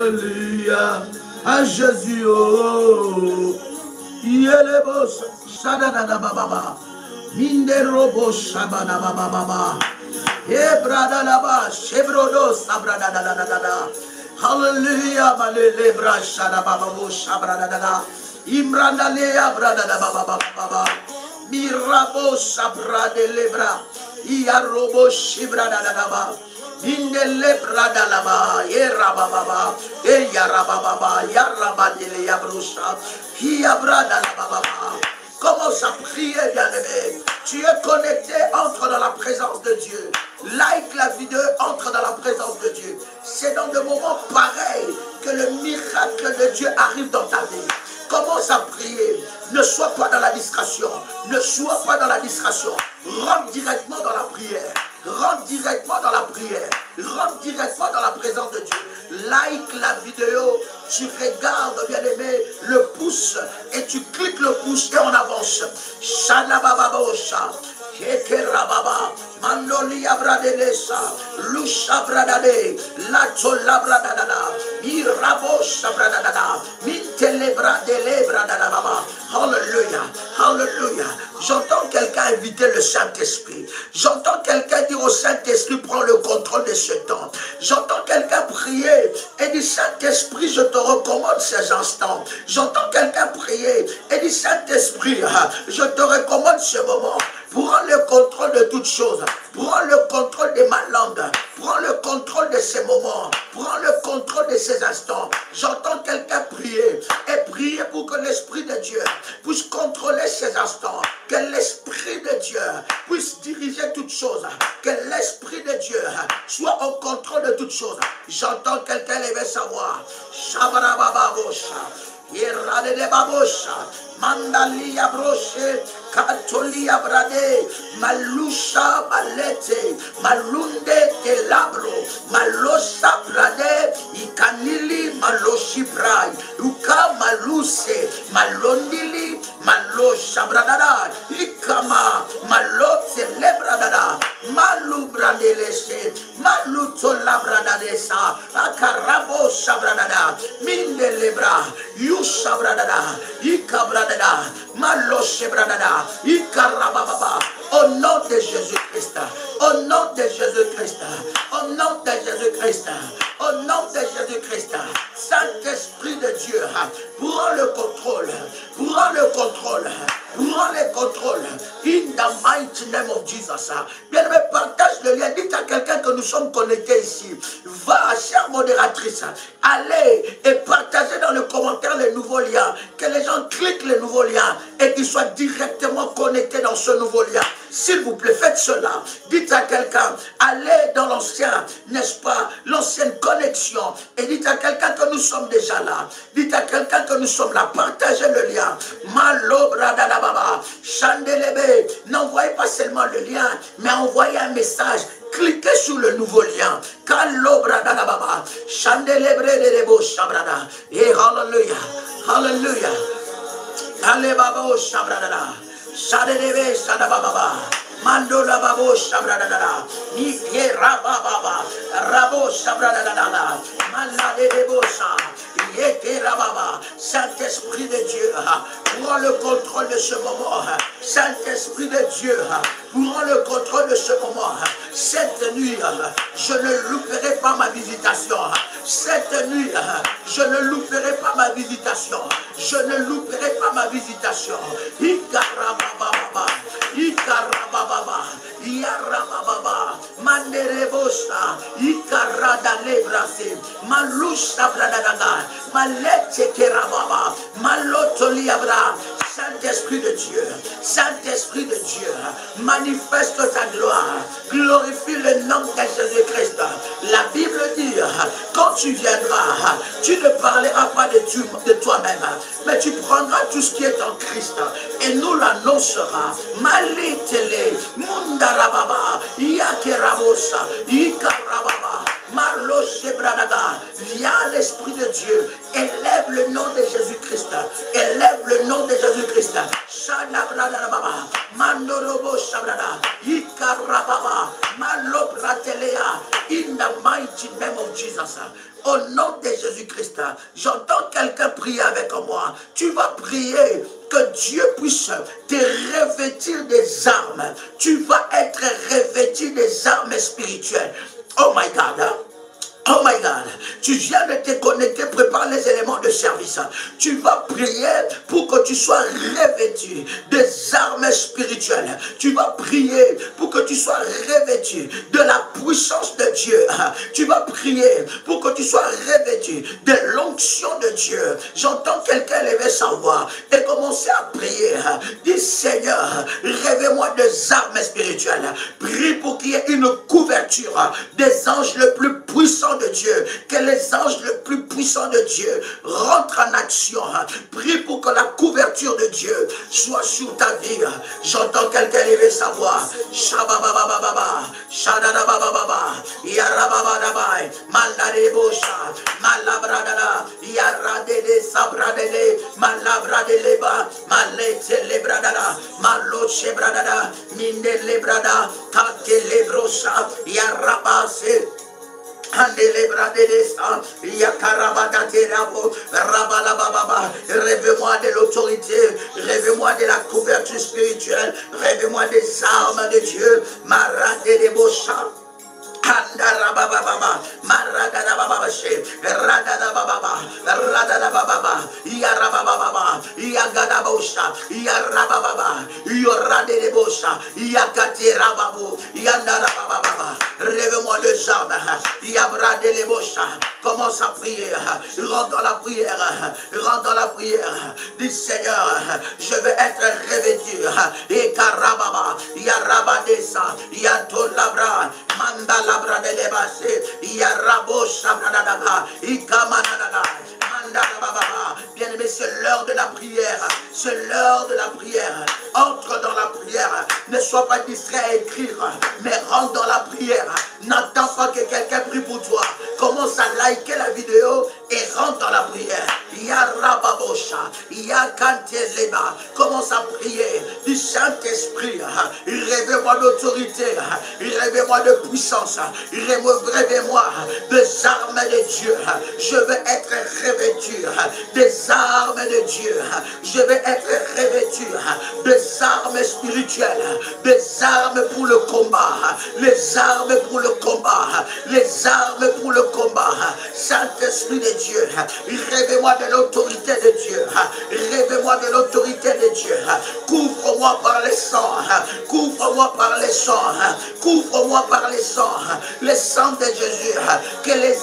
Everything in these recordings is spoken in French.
Alléluia. À Jésus. Oh. Yelebos. Shadada baba. Minderobo shabana baba. Ebrada laba. Chebrodo sabrada da. Hallelujah. Malele bra shada baba shabrada da. Imranda lea brada da baba. Mirabo sabrade lebra. Iarobo shibrada da ba. Indele brada laba, yerababa, yarababa, yarabadele yabrusha, brada laba. Commence à prier, bien-aimé. Tu es connecté, entre dans la présence de Dieu. Like la vidéo, entre dans la présence de Dieu. C'est dans des moments pareils que le miracle de Dieu arrive dans ta vie. Commence à prier. Ne sois pas dans la distraction. Ne sois pas dans la distraction. Rentre directement dans la prière. Rentre directement dans la prière. Rentre directement dans la présence de Dieu. Like la vidéo. Tu regardes, bien-aimé, le pouce. Et tu cliques le pouce et on avance. Shalabababosha. Kekerababa. Mandoli abradelesa. Lusha bradade. Lato labradada. Irabosha bradada. Mintelebra delebradada. Hallelujah. Hallelujah. J'entends quelqu'un inviter le Saint-Esprit. J'entends quelqu'un dire au Saint-Esprit, prends le contrôle de ce temps. J'entends quelqu'un prier et dire, Saint-Esprit, je te recommande ces instants. J'entends quelqu'un prier et dire, Saint-Esprit, je te recommande ce moment. Prends le contrôle de toutes choses. Prends le contrôle de ma langue. Prends le contrôle de ces moments. Prends le contrôle de ces instants. J'entends quelqu'un prier. Et prier pour que l'Esprit de Dieu puisse contrôler ces instants. Que l'Esprit de Dieu puisse diriger toutes choses. Que l'Esprit de Dieu soit en contrôle de toutes choses. J'entends quelqu'un lever sa voix. Shabarabababosha. Yerade de babosha. Mandalia broche. Katolia brade. Malusha balete. Malunde de labro. Malosa brade. Ikanili maloshi brai. Uka maluse. Malondili. Malosha bradada. Ikama. Malote lebradada. Malu bradelese. Maluto labradadesa. Akarabo sabradada. Minde lebra. Yusha bradada. Ika bradada. Maloshe bradada. Ikarababa. Au nom de Jésus-Christ. Au nom de Jésus-Christ. Au nom de Jésus-Christ. Au nom de Jésus-Christ. Saint-Esprit de Dieu. Prends le contrôle. Prends le contrôle. Prends le contrôle. In the mighty name of Jesus. Bien-aimé, partage le lien. Dites à quelqu'un que nous sommes connectés ici. Va, chère modératrice. Allez et partagez dans le commentaire les nouveaux liens. Que les gens cliquent les nouveaux liens et qu'ils soient directement connectés dans ce nouveau lien. S'il vous plaît, faites cela. Dites à quelqu'un, allez dans l'ancien, n'est-ce pas, l'ancienne connexion. Et dites à quelqu'un que nous sommes déjà là. Dites à quelqu'un que nous sommes là. Partagez le lien. Malo bradadababa. Chandelebe. N'envoyez pas seulement le lien, mais envoyez un message. Cliquez sur le nouveau lien. Kalo bradadababa. Chandelebre de debo shabrada. Et hallelujah. Hallelujah. Alebabo shabradada. Shadebe shadababa. Mandola babo shabradada. Nike rababa. Rabo shabradada. Malade debosa. Yeke rababa. Saint-Esprit de Dieu, prends le contrôle de ce moment. Saint-Esprit de Dieu, prends le contrôle de ce moment. Cette nuit, je ne louperai pas ma visitation. Cette nuit, je ne louperai pas ma visitation. Je ne louperai pas ma visitation. Ikarababa. Ikarababa. Yarababa. Manderebosa. Ikarada lebrase. Malusha bradadaga. Malete kerababa. Malotoliabra. Saint-Esprit de Dieu, Saint-Esprit de Dieu, manifeste ta gloire, glorifie le nom de Jésus-Christ. La Bible dit, quand tu viendras, tu ne parleras pas de toi-même, mais tu prendras tout ce qui est en Christ et nous l'annoncerons. Malitele, Mundarababa, Yakerabosa, Ikarababa, Marlo Shebradaga. Viens l'Esprit de Dieu. Élève le nom de Jésus-Christ. Élève le nom de Jésus-Christ. Shadabradababa. Mandorobo Shabrada. Ikarababa. Malo Bratelea. In the mighty name of Jesus. Au nom de Jésus-Christ, j'entends quelqu'un prier avec moi. Tu vas prier que Dieu puisse te revêtir des armes. Tu vas être revêtu des armes spirituelles. Oh my God. Oh my God, tu viens de te connecter, prépare les éléments de service. Tu vas prier pour que tu sois revêtu des armes spirituelles. Tu vas prier pour que tu sois revêtu de la puissance de Dieu. Tu vas prier pour que tu sois revêtu de l'onction de Dieu. J'entends quelqu'un lever sa voix et commencer à prier. Dis Seigneur, revêt-moi des armes spirituelles. Prie pour qu'il y ait une couverture des anges les plus puissants de Dieu, que les anges les plus puissants de Dieu rentrent en action. Prie pour que la couverture de Dieu soit sur ta vie. J'entends quelqu'un lever sa voix. Shabababababa, Shadadabababa, Yarababadabai, Maladebosha, Malabradada, Yaradede Sabradede, Malabradeleba, Maletselebradada, Malochebradada, Mindelebrada, Katelebrosa, Yarabase. Rêve-moi de l'autorité, rêve-moi de la couverture spirituelle, rêve-moi des armes de Dieu. Marade de Bocha. Kandarabababa, Maradababashe, Radabababa, Radabababa, Yarabababa, Yagadabosha, Yarabababa, Yoradebosha, Yakatirababu, Yandarabababa. Rêve-moi de jambes, Yabradelebosha. Commence à prier, rentre dans la prière, rentre dans la prière. Dis Seigneur, je veux être revêtu. Et Karababa, Yarabadesa, Yatolabra, Mandala. Bien aimé, c'est l'heure de la prière. C'est l'heure de la prière. Entre dans la prière. Ne sois pas distrait à écrire, mais rentre dans la prière. N'attends pas que quelqu'un prie pour toi. Commence à liker la vidéo et rentre dans la prière. Yarababosha, Yakanteleba. Commence à prier. Du Saint-Esprit, rêvez-moi d'autorité, rêvez-moi de puissance, rêvez-moi des armes de Dieu. Je veux être revêtu des armes de Dieu. Je veux être revêtu des armes spirituelles, des armes pour le combat, les armes pour le combat, les armes pour le combat. Saint-Esprit de Dieu, rêvez-moi de l'autorité de Dieu, rêvez-moi de l'autorité de Dieu. Couvre-moi par les sangs, couvre-moi par les sangs, couvre-moi par les sangs, le sang de Jésus. Que les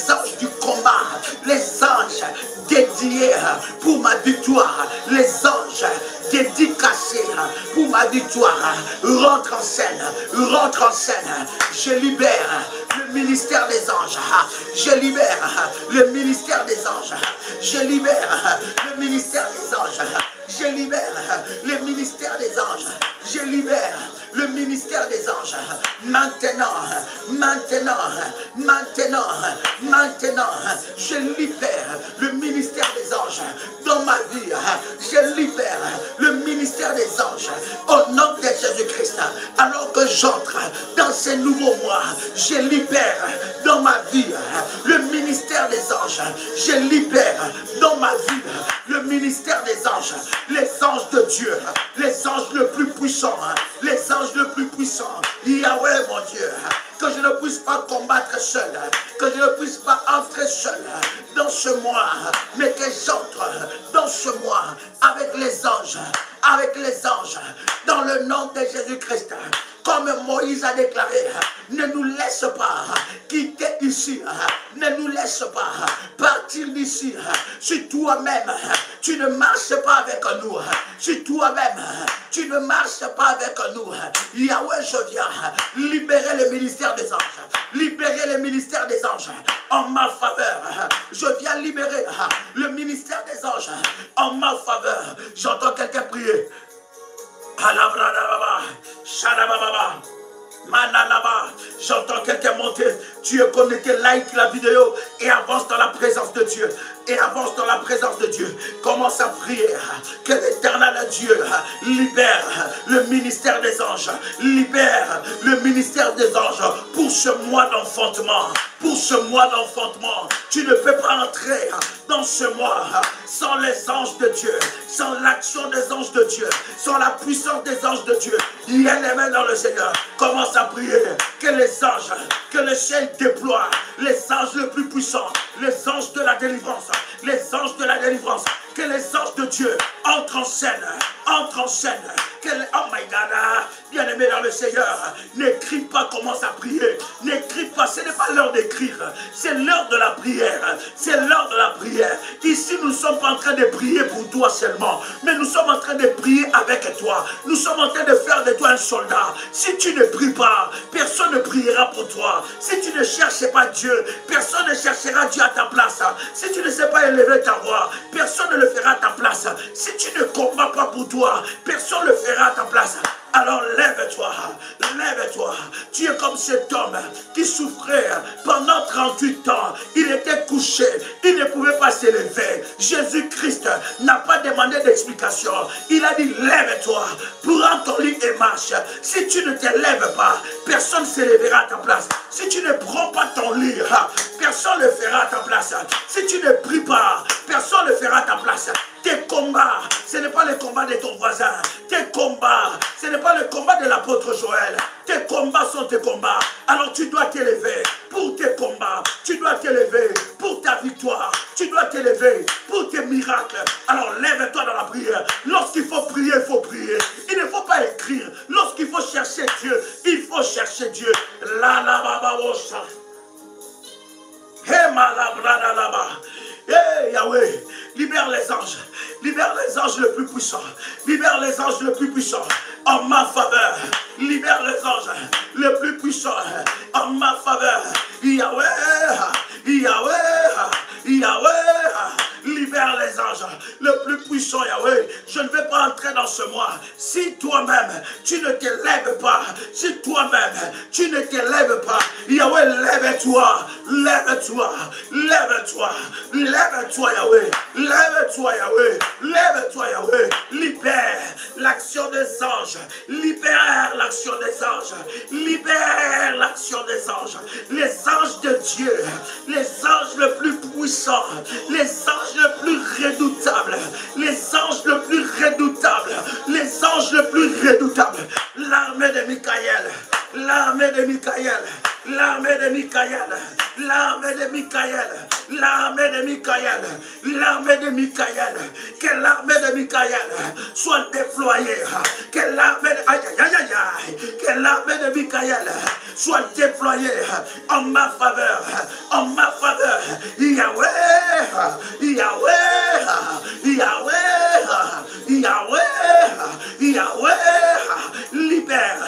anges du combat, les anges dédiés pour ma victoire, les anges dédicacés pour ma victoire, rentre en scène, rentre en scène. Je libère le ministère des anges, je libère le ministère des anges, je libère le ministère des anges, je libère le ministère des anges, je libère le ministère des anges. Maintenant, je libère le ministère des anges dans ma vie. Je libère le ministère des anges au nom de Jésus-Christ. Alors que j'entre dans ces nouveaux mois, je libère dans ma vie le ministère des anges. Je libère dans ma vie le ministère des anges, les anges de Dieu, les anges les plus puissants, les anges les plus puissants. Yahweh mon Dieu, que je ne puisse pas combattre seul, que je ne puisse pas entrer seul dans ce mois, mais que j'entre dans ce mois avec les anges, dans le nom de Jésus-Christ. Comme Moïse a déclaré, ne nous laisse pas quitter ici, ne nous laisse pas partir d'ici. Si toi-même, tu ne marches pas avec nous, si toi-même, tu ne marches pas avec nous, Yahweh, je viens libérer le ministère des anges, libérer le ministère des anges en ma faveur. Je viens libérer le ministère des anges en ma faveur. J'entends quelqu'un prier. Manalaba, j'entends quelqu'un monter. Tu es connecté, like la vidéo et avance dans la présence de Dieu. Et avance dans la présence de Dieu. Commence à prier. Que l'Éternel Dieu libère le ministère des anges. Libère le ministère des anges pour ce mois d'enfantement. Pour ce mois d'enfantement. Tu ne peux pas entrer dans ce mois sans les anges de Dieu. Sans l'action des anges de Dieu. Sans la puissance des anges de Dieu. Il y a les mains dans le Seigneur. Commence à prier. Que les anges, que le ciel déploie. Les anges les plus puissants. Les anges de la délivrance. Les anges de la délivrance, que les anges de Dieu entrent en scène, oh my God, bien-aimé dans le Seigneur, n'écris pas, commence à prier, n'écris pas, ce n'est pas l'heure d'écrire, c'est l'heure de la prière, c'est l'heure de la prière. Ici, nous ne sommes pas en train de prier pour toi seulement, mais nous sommes en train de prier avec toi, nous sommes en train de faire de toi un soldat. Si tu ne pries pas, personne ne priera pour toi. Si tu ne cherches pas Dieu, personne ne cherchera Dieu à ta place. Si tu ne sais pas élever ta voix, personne ne le fera à ta place. Si tu ne combats pas pour toi, personne ne le fera à ta place. Alors lève-toi, lève-toi. Tu es comme cet homme qui souffrait pendant 38 ans. Il était couché, il ne pouvait pas s'élever. Jésus-Christ n'a pas demandé d'explication. Il a dit lève-toi, prends ton lit et marche. Si tu ne te lèves pas, personne ne s'élèvera à ta place. Si tu ne prends pas ton lit, personne ne le fera à ta place. Si tu ne pries pas, personne ne le fera à ta place. Tes combats, ce n'est pas le combat de ton voisin. Tes combats, ce n'est pas le combat de l'apôtre Joël. Tes combats sont tes combats. Alors tu dois t'élever pour tes combats. Tu dois t'élever pour ta victoire. Tu dois t'élever pour tes miracles. Alors lève-toi dans la prière. Lorsqu'il faut prier, il faut prier. Il ne faut pas écrire. Lorsqu'il faut chercher Dieu, il faut chercher Dieu. La la baba osha. Hema la brada là-bas. Hey Yahweh, libère les anges les plus puissants, libère les anges les plus puissants en ma faveur, libère les anges les plus puissants en ma faveur. Yahweh, Yahweh, Yahweh, libère les anges les plus puissants. Yahweh, je ne vais pas entrer dans ce mois si toi-même tu ne te lèves pas, si toi-même tu ne te lèves pas. Yahweh, lève-toi, lève-toi, lève-toi, lève-toi Yahweh, lève-toi Yahweh, lève-toi Yahweh, libère l'action des anges, libère l'action des anges, libère l'action des anges, les anges de Dieu, les anges les plus puissants, les anges les plus redoutables, les anges les plus redoutables, les anges les plus redoutables, l'armée de Michaël, l'armée de Michaël, l'armée de Michaël, l'armée de Michaël, l'armée de Michaël, l'armée de Michaël, que l'armée de Michaël soit déployée, que l'armée de, aïe, aïe, aïe, aïe, que l'armée de Michaël soit déployée en ma faveur, en ma faveur. Yahweh, Yahweh, Yahweh, Yahweh, Yahweh, libère,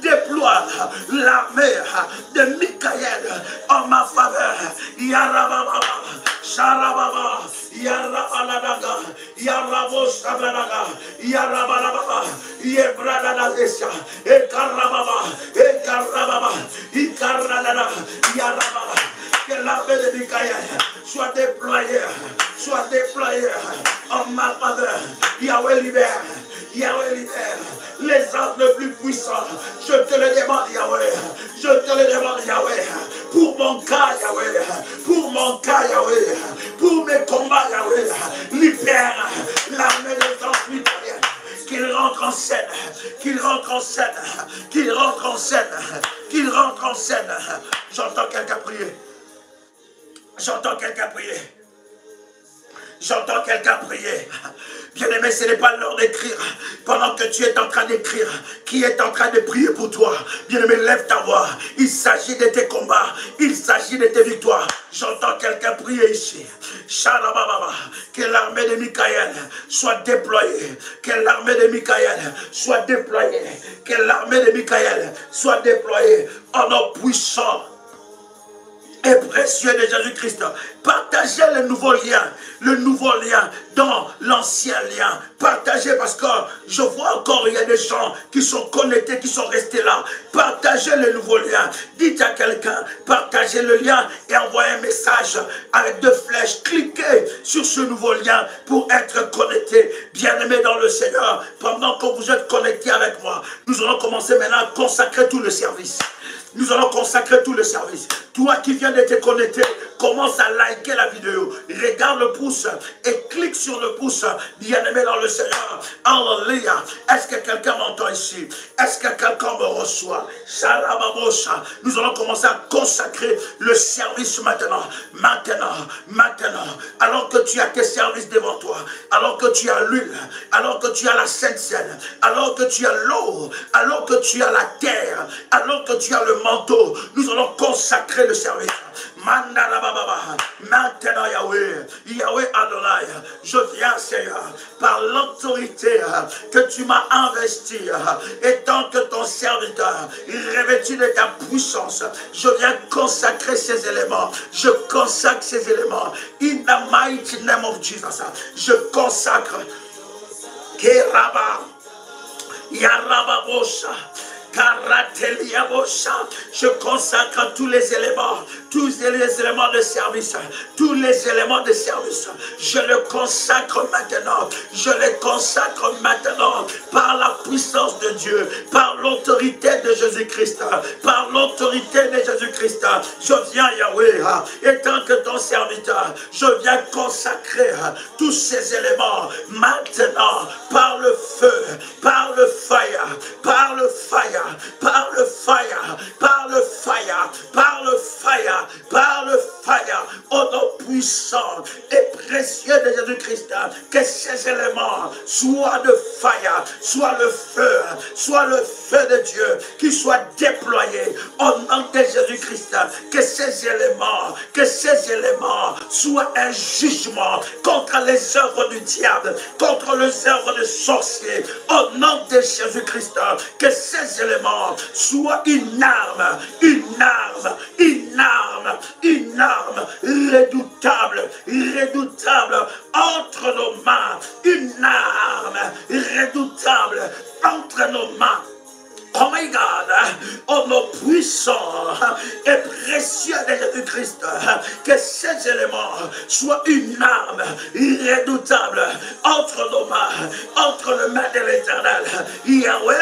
déploie l'armée de Michaël en ma faveur. Yarababa, Sharababa, Yarabaladaga, Yarabo Shabalaga, Yarabalababa, Yebradadesha, Ekarababa, Ekarababa, Ikarada, Yarababa. Que l'armée de Michaël soit déployée en ma faveur. Yahweh libère, Yahweh libère les anges les plus puissants. Je te le demande Yahweh, je te le demande Yahweh, pour mon cas Yahweh, pour mon cas Yahweh, pour mes combats Yahweh, libère l'armée des anges Michaël. Qu'il rentre en scène, qu'il rentre en scène, qu'il rentre en scène, qu'il rentre en scène. J'entends quelqu'un prier. J'entends quelqu'un prier. J'entends quelqu'un prier. Bien-aimé, ce n'est pas l'heure d'écrire. Pendant que tu es en train d'écrire, qui est en train de prier pour toi? Bien-aimé, lève ta voix. Il s'agit de tes combats. Il s'agit de tes victoires. J'entends quelqu'un prier ici. Shalababa. Que l'armée de Michaël soit déployée. Que l'armée de Michaël soit déployée. Que l'armée de Michaël soit déployée en nom puissant. et précieux de Jésus-Christ. Partagez le nouveau lien dans l'ancien lien. Partagez parce que je vois encore, il y a des gens qui sont connectés, qui sont restés là. Partagez le nouveau lien. Dites à quelqu'un, partagez le lien et envoyez un message avec 2 flèches. Cliquez sur ce nouveau lien pour être connecté. Bien-aimés dans le Seigneur, pendant que vous êtes connectés avec moi, nous allons commencer maintenant à consacrer tout le service. Nous allons consacrer tout le service. Toi qui viens de te connecter, commence à liker la vidéo. Regarde le pouce et clique sur le pouce. Bien-aimé dans le Seigneur. Alléluia. Est-ce que quelqu'un m'entend ici? Est-ce que quelqu'un me reçoit? Nous allons commencer à consacrer le service maintenant. Maintenant. Alors que tu as tes services devant toi. Alors que tu as l'huile. Alors que tu as la Sainte Seine. Alors que tu as l'eau. Alors que tu as la terre. Alors que tu as le manteau, nous allons consacrer le service. Maintenant Yahweh Adonai, je viens Seigneur, par l'autorité que tu m'as investie, et tant que ton serviteur, revêtu de ta puissance, je viens consacrer ces éléments, je consacre ces éléments, in the mighty name of Jesus, je consacre, Keraba, Yarababosha, je consacre tous les éléments de service, tous les éléments de service, je le consacre maintenant, par la puissance de Dieu, par l'autorité de Jésus-Christ, je viens Yahweh, et tant que ton serviteur, je viens consacrer tous ces éléments maintenant, par le feu, par le fire, au nom puissant et précieux de Jésus-Christ, que ces éléments soient de fire, soit le feu de Dieu qui soit déployé au nom de Jésus-Christ, que ces éléments soient un jugement contre les œuvres du diable, contre les œuvres des sorciers, au nom de Jésus-Christ, que ces éléments soient une arme redoutable entre nos mains, une arme redoutable entre nos mains. Oh my God, oh nom puissant et précieux de Jésus-Christ, que ces éléments soient une arme redoutable entre nos mains, entre les mains de l'Éternel. Yahweh,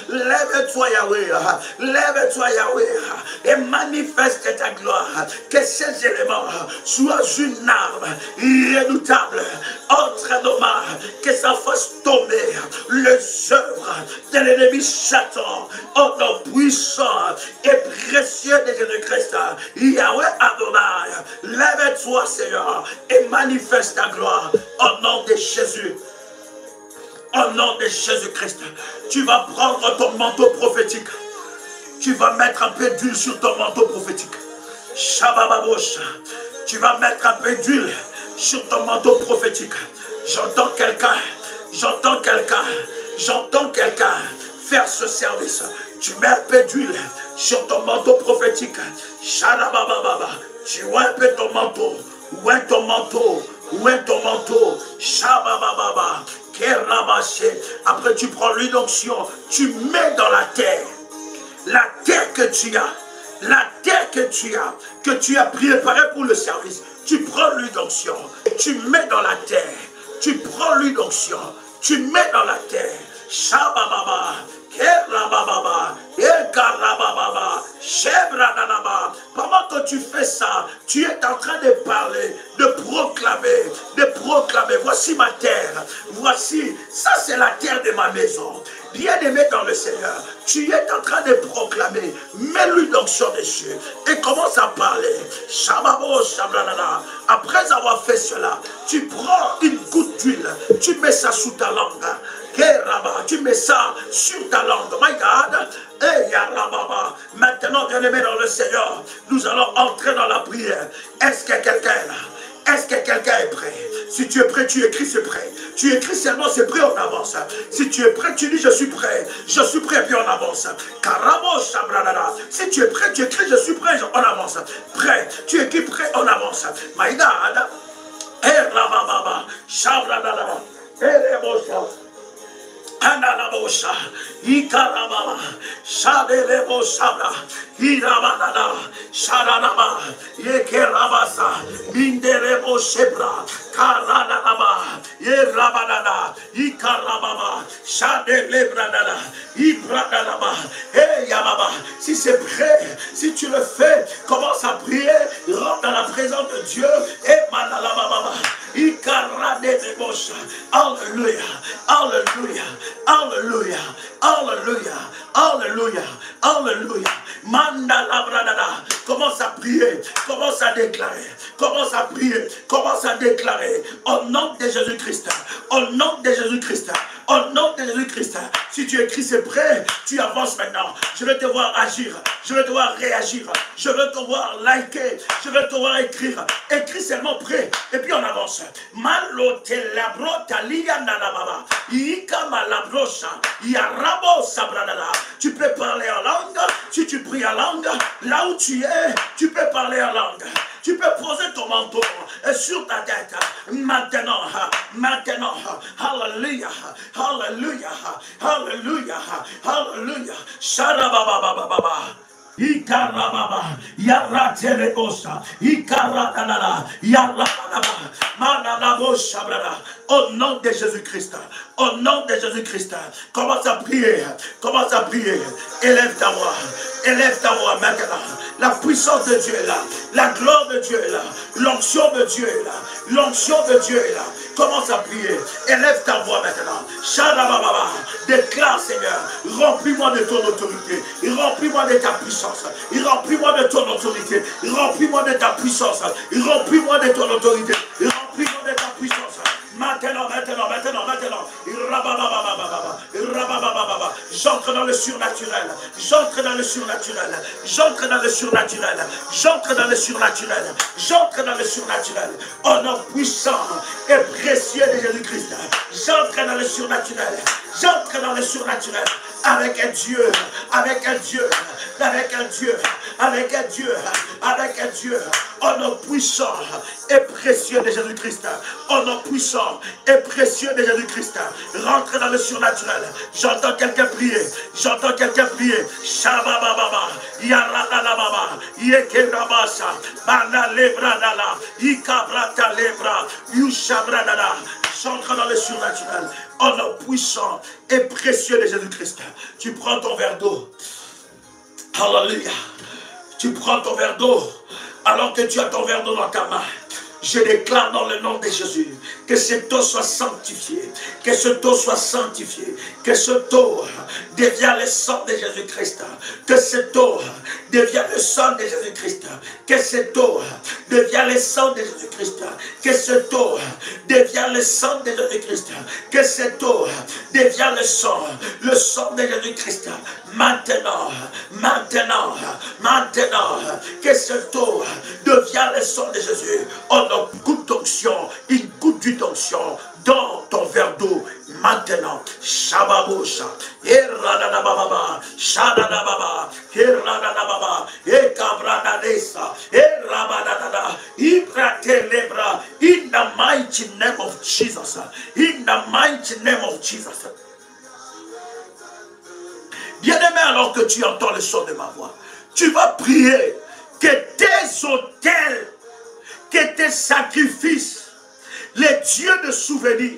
lève-toi Yahweh, et manifeste ta gloire, que ces éléments soient une arme redoutable entre nos mains, que ça fasse tomber les œuvres de l'ennemi Satan, au nom puissant et précieux de Jésus-Christ. Yahweh Adonai, lève-toi Seigneur et manifeste ta gloire au nom de Jésus. Au nom de Jésus-Christ, tu vas prendre ton manteau prophétique. Tu vas mettre un peu d'huile sur ton manteau prophétique. Shabababosh, tu vas mettre un peu d'huile sur ton manteau prophétique. J'entends quelqu'un faire ce service. Tu mets un peu d'huile sur ton manteau prophétique. Shalabababa. Tu vois un peu ton manteau. Où est ton manteau? Shabababa. Kerabaché. Après tu prends l'huile d'onction. Tu mets dans la terre. La terre que tu as. Que tu as préparée pour le service. Tu prends l'huile d'onction. Tu mets dans la terre. Tu prends l'huile d'onction, tu mets dans la terre. Shabababa, Kerabababa, Ekarabababa, Shebrananaba. Pendant que tu fais ça, tu es en train de parler, de proclamer. Voici ma terre. Voici, ça c'est la terre de ma maison. Bien-aimé dans le Seigneur, tu es en train de proclamer, mets l'huile d'onction dessus et commence à parler. Shababo, Shablanana. Après avoir fait cela, tu prends une goutte d'huile, tu mets ça sous ta langue. Tu mets ça sur ta langue. My God. Maintenant, bien-aimé dans le Seigneur, nous allons entrer dans la prière. Est-ce que quelqu'un est là? Est-ce que quelqu'un est prêt? Si tu es prêt, tu écris, c'est prêt. Tu écris seulement, c'est prêt, on avance. Si tu es prêt, tu dis, je suis prêt, puis on avance. Si tu es prêt, tu écris, je suis prêt, on avance. Prêt, tu écris, prêt, on avance. Maïda, Analabosa, Ikarababa, Shadelebo Sabra, Irabanada, Shadanaba, Yekerabasa, Minderebo Shebra, Karanaba, Yerabanada, Ikarababa, Shadelebranada, Ibranadaba, Hey Yababa, si c'est prêt, si tu le fais, commence à prier, rentre dans la présence de Dieu, et Manalababa, Ikaradebosha, Alléluia, Alléluia. Alléluia, Alléluia, Alléluia, Alléluia. Manda la bradada. Commence à prier, commence à déclarer, commence à prier, commence à déclarer. Au nom de Jésus-Christ, au nom de Jésus-Christ, au nom de Jésus-Christ. Si tu écris, c'est prêt, tu avances maintenant. Je vais te voir agir, je vais te voir réagir, je vais te voir liker, je vais te voir écrire. Écris seulement prêt, et puis on avance. Malote la brota liana la baba. Ikama la brocha. Yarabo sabradala. Tu peux parler en langue, si tu pries en langue, là où tu es, tu peux parler en langue. Tu peux poser ton manteau sur ta tête. Maintenant, maintenant, Alléluia, Alléluia, Alléluia, Alléluia. Sharababababa. Ikarababa, Yaraterebosa, Ikaradana, Yarababa, Mananabosha, au nom de Jésus-Christ, au nom de Jésus-Christ, commence à prier, élève ta voix maintenant. La puissance de Dieu est là, la gloire de Dieu est là, l'onction de Dieu est là, l'onction de Dieu est là. Commence à prier, élève ta voix maintenant. Sharababa, déclare Seigneur, remplis-moi de ton autorité, remplis-moi de ta puissance, remplis-moi de ton autorité, remplis-moi de ta puissance, remplis-moi de ton autorité, remplis-moi de ta puissance. Maintenant. J'entre dans le surnaturel. J'entre dans le surnaturel. J'entre dans le surnaturel. J'entre dans le surnaturel. J'entre dans le surnaturel. Au nom puissant et précieux de Jésus-Christ. J'entre dans le surnaturel. J'entre dans le surnaturel. Avec un Dieu. Avec un Dieu. Avec un Dieu. Avec un Dieu. Avec un Dieu. Au nom puissant et précieux de Jésus-Christ. Au nom puissant et précieux de Jésus-Christ. Rentre dans le surnaturel. J'entends quelqu'un prier. J'entends quelqu'un prier. Shabababa. Yaradalababa. Yekerabasa. Bana lebradala. Ikabrata lebra. Yushabradala. J'entre dans le surnaturel. Au nom puissant et précieux de Jésus-Christ. Tu prends ton verre d'eau. Alléluia. Tu prends ton verre d'eau. Alors que tu as ton verre d'eau dans ta main. Je déclare dans le nom de Jésus que cette eau soit sanctifiée, que cette eau soit sanctifiée, que cette eau devienne le sang de Jésus-Christ, que cette eau devienne le sang de Jésus-Christ, que cette eau devienne le sang de Jésus-Christ, que cette eau devienne le sang de Jésus-Christ, que cette eau devienne le sang de Jésus-Christ. Maintenant, que cette eau devienne le sang de Jésus. On a goutte d'onction, une goutte d'onction dans ton verre d'eau. Maintenant, Shababosha, Eradababa, Shadababa, Eradababa, Ekabranadesa, Erabadada, Ibratelebra, in the mighty name of Jesus. In the mighty name of Jesus. Bien-aimé, alors que tu entends le son de ma voix, tu vas prier que tes autels, que tes sacrifices, les dieux de souvenir,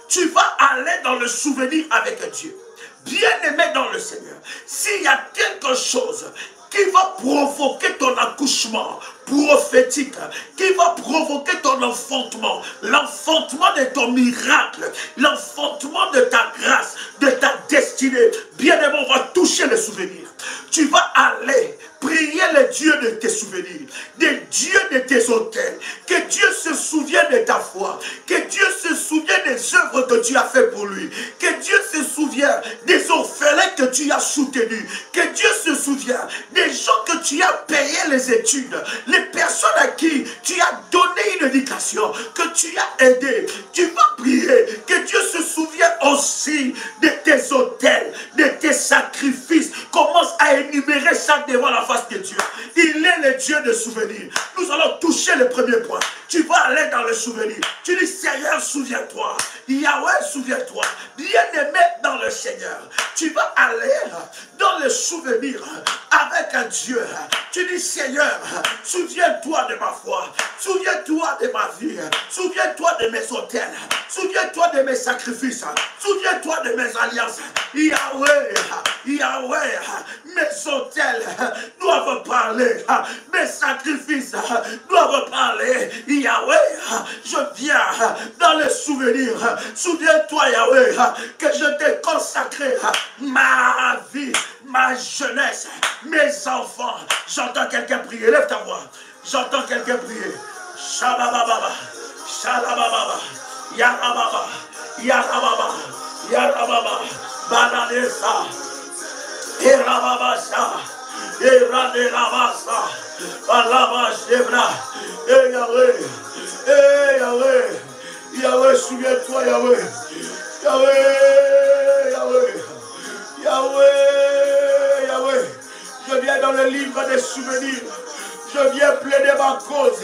tu vas aller dans le souvenir avec Dieu. Bien-aimé dans le Seigneur, s'il y a quelque chose qui va provoquer ton accouchement prophétique, qui va provoquer ton enfantement, l'enfantement de ton miracle, l'enfantement de ta grâce, de ta destinée, bien-aimé, on va toucher les souvenirs. Tu vas aller prier Il est le Dieu de tes souvenirs, le Dieu de tes autels. Que Dieu se souvienne de ta foi, que Dieu se souvienne des œuvres que tu as fait pour lui, que Dieu se souvienne des orphelins que tu as soutenus, que Dieu se souvienne des gens que tu as payé les études, les personnes à qui tu as donné une éducation, que tu as aidé. Tu vas prier, que Dieu se souvienne aussi de tes autels, de tes sacrifices. Commence à énumérer ça devant la face de Dieu. Il est le Dieu de souvenirs. Nous allons toucher le premier point. Tu vas aller dans le souvenir. Tu dis, Seigneur, souviens-toi. Yahweh, souviens-toi. Bien-aimé dans le Seigneur. Tu vas aller dans le souvenir avec un Dieu. Tu dis, Seigneur, souviens-toi de ma foi. Souviens-toi de ma vie. Souviens-toi de mes autels. Souviens-toi de mes sacrifices. Souviens-toi de mes alliances. Yahweh, Yahweh, mes autels doivent parler. Mes sacrifices doivent parler. Yahweh, je viens dans le souvenir. Souviens-toi, Yahweh, que je t'ai consacré ma vie, ma jeunesse, mes enfants. J'entends quelqu'un prier. Lève ta voix. J'entends quelqu'un prier. Shalababa, Shalababa, Yarababa, Yarababa, Yarababa, Bananesa, Erababasa, Eraderabasa, Balabashebra, Yahweh, Yahweh, Yahweh, souviens-toi, Yahweh, Yahweh, Yahweh, Yahweh, Yahweh, je viens dans le livre des souvenirs, je viens plaider ma cause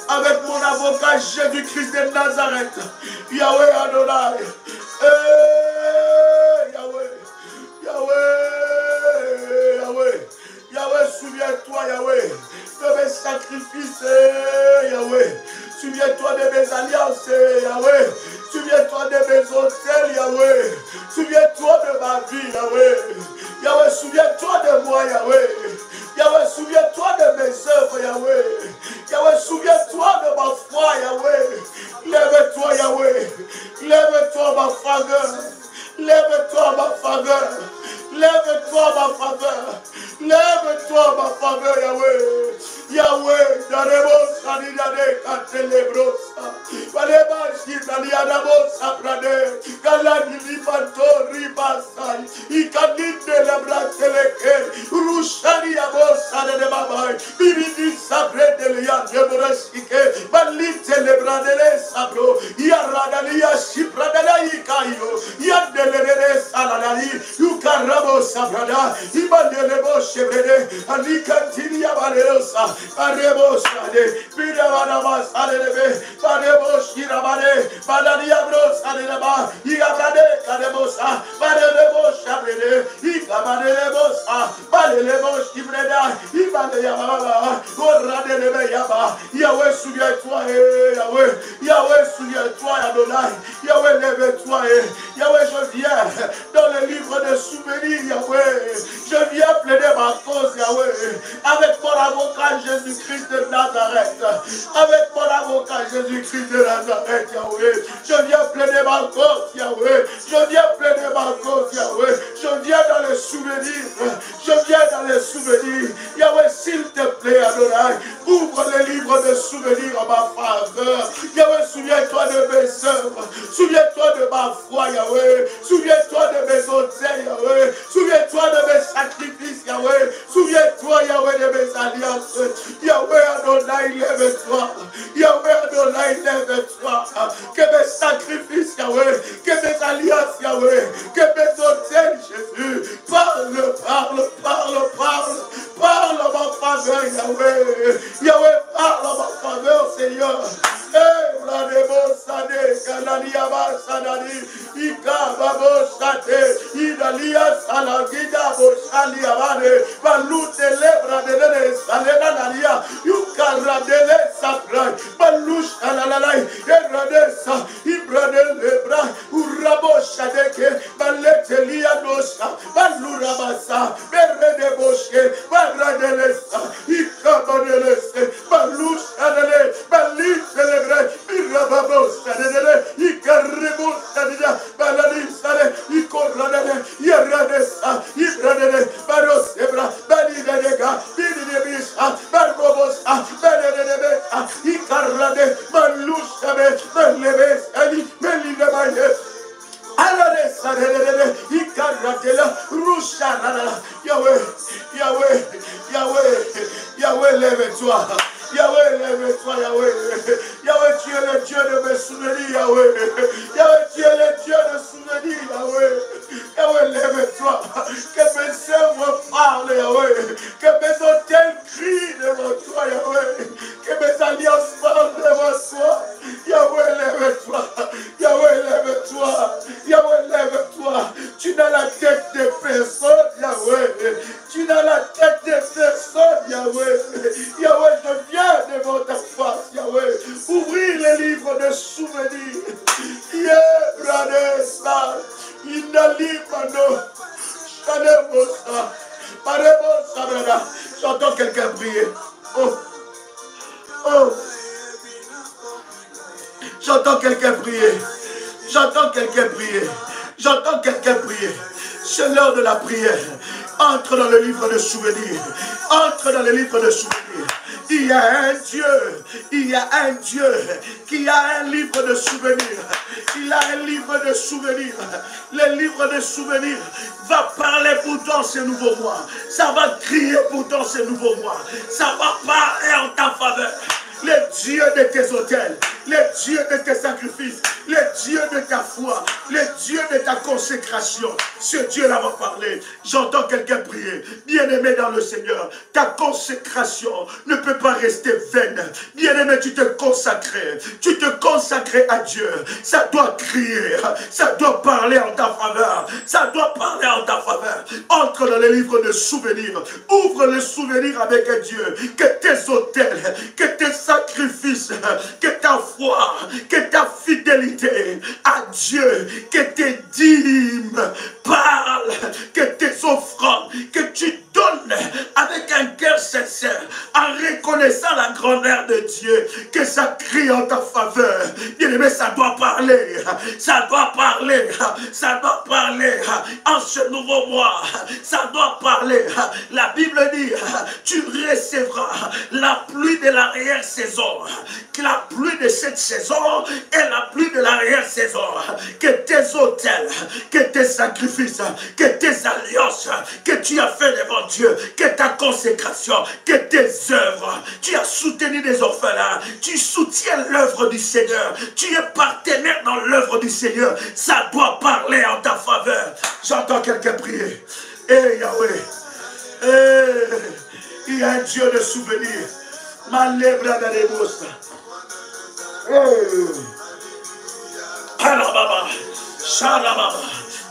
avec mon avocat Jésus-Christ de Nazareth, Yahweh Adonai, Yahweh, Yahweh, Yahweh, Yahweh, souviens-toi, Yahweh, de mes sacrifices, Yahweh, souviens-toi de mes alliances, Yahweh, souviens-toi de mes hôtels, Yahweh, souviens-toi de ma vie, Yahweh, Yahweh, souviens-toi de moi, Yahweh, Yahweh, souviens-toi de mes œuvres, Yahweh, Yahweh, souviens-toi de ma foi, Yahweh, lève-toi, Yahweh, lève-toi ma faveur, lève-toi ma faveur, lève-toi ma faveur, lève-toi ma faveur, Yahweh, Yahweh, Daremos, Sanidade, Catelebrosa, Valeba, Shitaliadamos, Saprade, Galani, Lipanto, Ribasai, Ikanit de la Brateleke, Rushani, Amos, Sade Babai, Biridi, Sabre de Lian, Deborasike, Balit, Lebradele, Sabro, Yaradalia, Shipradela, Ikayo, Yandelele, Saladali, Yukarabo, Sabrada, Ibandelebo, Chevrede, Alicantinia, Valerosa, Arebo Sade, Pidavana Sadebe, Padebo Shirabade, Padadia Bros, Adeba, Iabrade, Cadebosa, Padebo Shabrede, Ikabadelebosa, Padelebo Shibreda, Ibadeyaba, Goradelebe Yaba, Yahweh, souviens-toi, Yahweh, Yahweh, souviens-toi, Adonai, Yahweh, lève-toi, Yahweh, je viens dans le livre de souvenirs, Yahweh, je viens plaider ma cause, Yahweh, avec mon avocat Jésus-Christ de Nazareth, avec mon avocat Jésus-Christ de Nazareth, Yahweh, je viens plaider ma cause, Yahweh, je viens plaider ma cause, Yahweh, je viens dans les souvenirs, je viens dans les souvenirs, Yahweh, s'il te plaît, Adonai, ouvre les livres de souvenirs en ma faveur, Yahweh, souviens-toi de mes œuvres, souviens-toi de ma foi, Yahweh, souviens-toi de mes autels, Yahweh, souviens-toi de mes sacrifices, Yahweh, souviens-toi, Yahweh, de mes alliances, Yahweh, Adonai, lève-toi, Yahweh, Adonai, lève-toi, que mes sacrifices, Yahweh, que mes alliances, Yahweh, que mes autels, Jésus, parle, parle, parle, parle, parle en ma faveur, Yahweh, Yahweh, parle en ma faveur, Seigneur. Bradebo Sade, Kanadiaba Sadadi, Ika Babo Sate, Idalia Salagida Boshali Abade, Balute Lebra de Lele, Salena Nadia, Yuka Radele Saprai, Balush Alalai, Ebradesa, Ibrade Lebra, Urabo Shadeke, Balete Liadosa, Balurabasa, Berede Boshe, Baradelesa, Ika Badelese, Balush Adele, Balit Celebre, Irababo Sadele, Ikarebo Sadida, Baladi Sade, Ikoradele, Yaradesa, Ibradele, Baros Ebra, Balidega, Bidide Ikarade, Malushame, Melebes, Ali, Melinabaye. Yahweh, Yahweh, Yahweh, Yahweh, lève-toi. Yahweh, lève-toi, Yahweh. Yahweh, tu es le Dieu de mes souvenirs, Yahweh. Yahweh, tu es le Dieu de souvenirs, Yahweh. Yahweh, lève-toi. Que mes œuvres parlent, Yahweh. Que mes hôtels crient devant toi, Yahweh. Que mes alliances parlent devant toi. Yahweh, lève-toi. Yahweh, lève-toi. Yahweh, lève-toi. Tu n'as la tête de personne, Yahweh. Tu n'as la tête de personne, Yahweh. Yahweh, je viens devant ta face, Yahweh. Ouvrir les livres de souvenirs. Yebradesa. Inalimano. Shanemosa. Parebosa, brada. J'entends quelqu'un prier. Oh. Oh. J'entends quelqu'un prier. J'entends quelqu'un prier. J'entends quelqu'un prier. C'est l'heure de la prière. Entre dans le livre de souvenirs. Entre dans le livre de souvenirs. Il y a un Dieu. Il y a un Dieu qui a un livre de souvenirs. Il a un livre de souvenirs. Le livre de souvenirs va parler pour toi ce nouveau mois. Ça va crier pour toi ce nouveau mois. Ça va parler en ta faveur. Le Dieu de tes autels, le Dieu de tes sacrifices, le Dieu de ta foi, le Dieu de ta consécration. Ce Dieu-là va parler. J'entends quelqu'un prier. Bien-aimé dans le Seigneur, ta consécration ne peut pas rester vaine. Bien-aimé, tu te consacrais. Tu te consacrais à Dieu. Ça doit crier. Ça doit parler en ta faveur. Ça doit parler en ta faveur. Entre dans les livres de souvenirs. Ouvre les souvenirs avec Dieu. Que tes autels, que tes sacrifices, que ta foi, que ta fidélité à Dieu, que tes dîmes parlent, que tes offrandes, que tu donnes avec un cœur sincère, en reconnaissant la grandeur de Dieu, que ça crie en ta faveur. Bien-aimé, ça doit parler, ça doit parler, ça doit parler en ce nouveau mois, ça doit parler. La Bible dit, tu recevras la pluie de l'arrière-saison, que la pluie de cette saison est la pluie de l'arrière-saison, que tes autels, que tes sacrifices, que tes alliances, que tu as fait devant Dieu, que ta consécration, que tes œuvres, tu as soutenu des orphelins, tu soutiens l'œuvre du Seigneur, tu es partenaire dans l'œuvre du Seigneur, ça doit parler en ta faveur. J'entends quelqu'un prier. Eh Yahweh, il y a un Dieu de souvenirs. Malebra de rebosa. Alababa, Shalababa,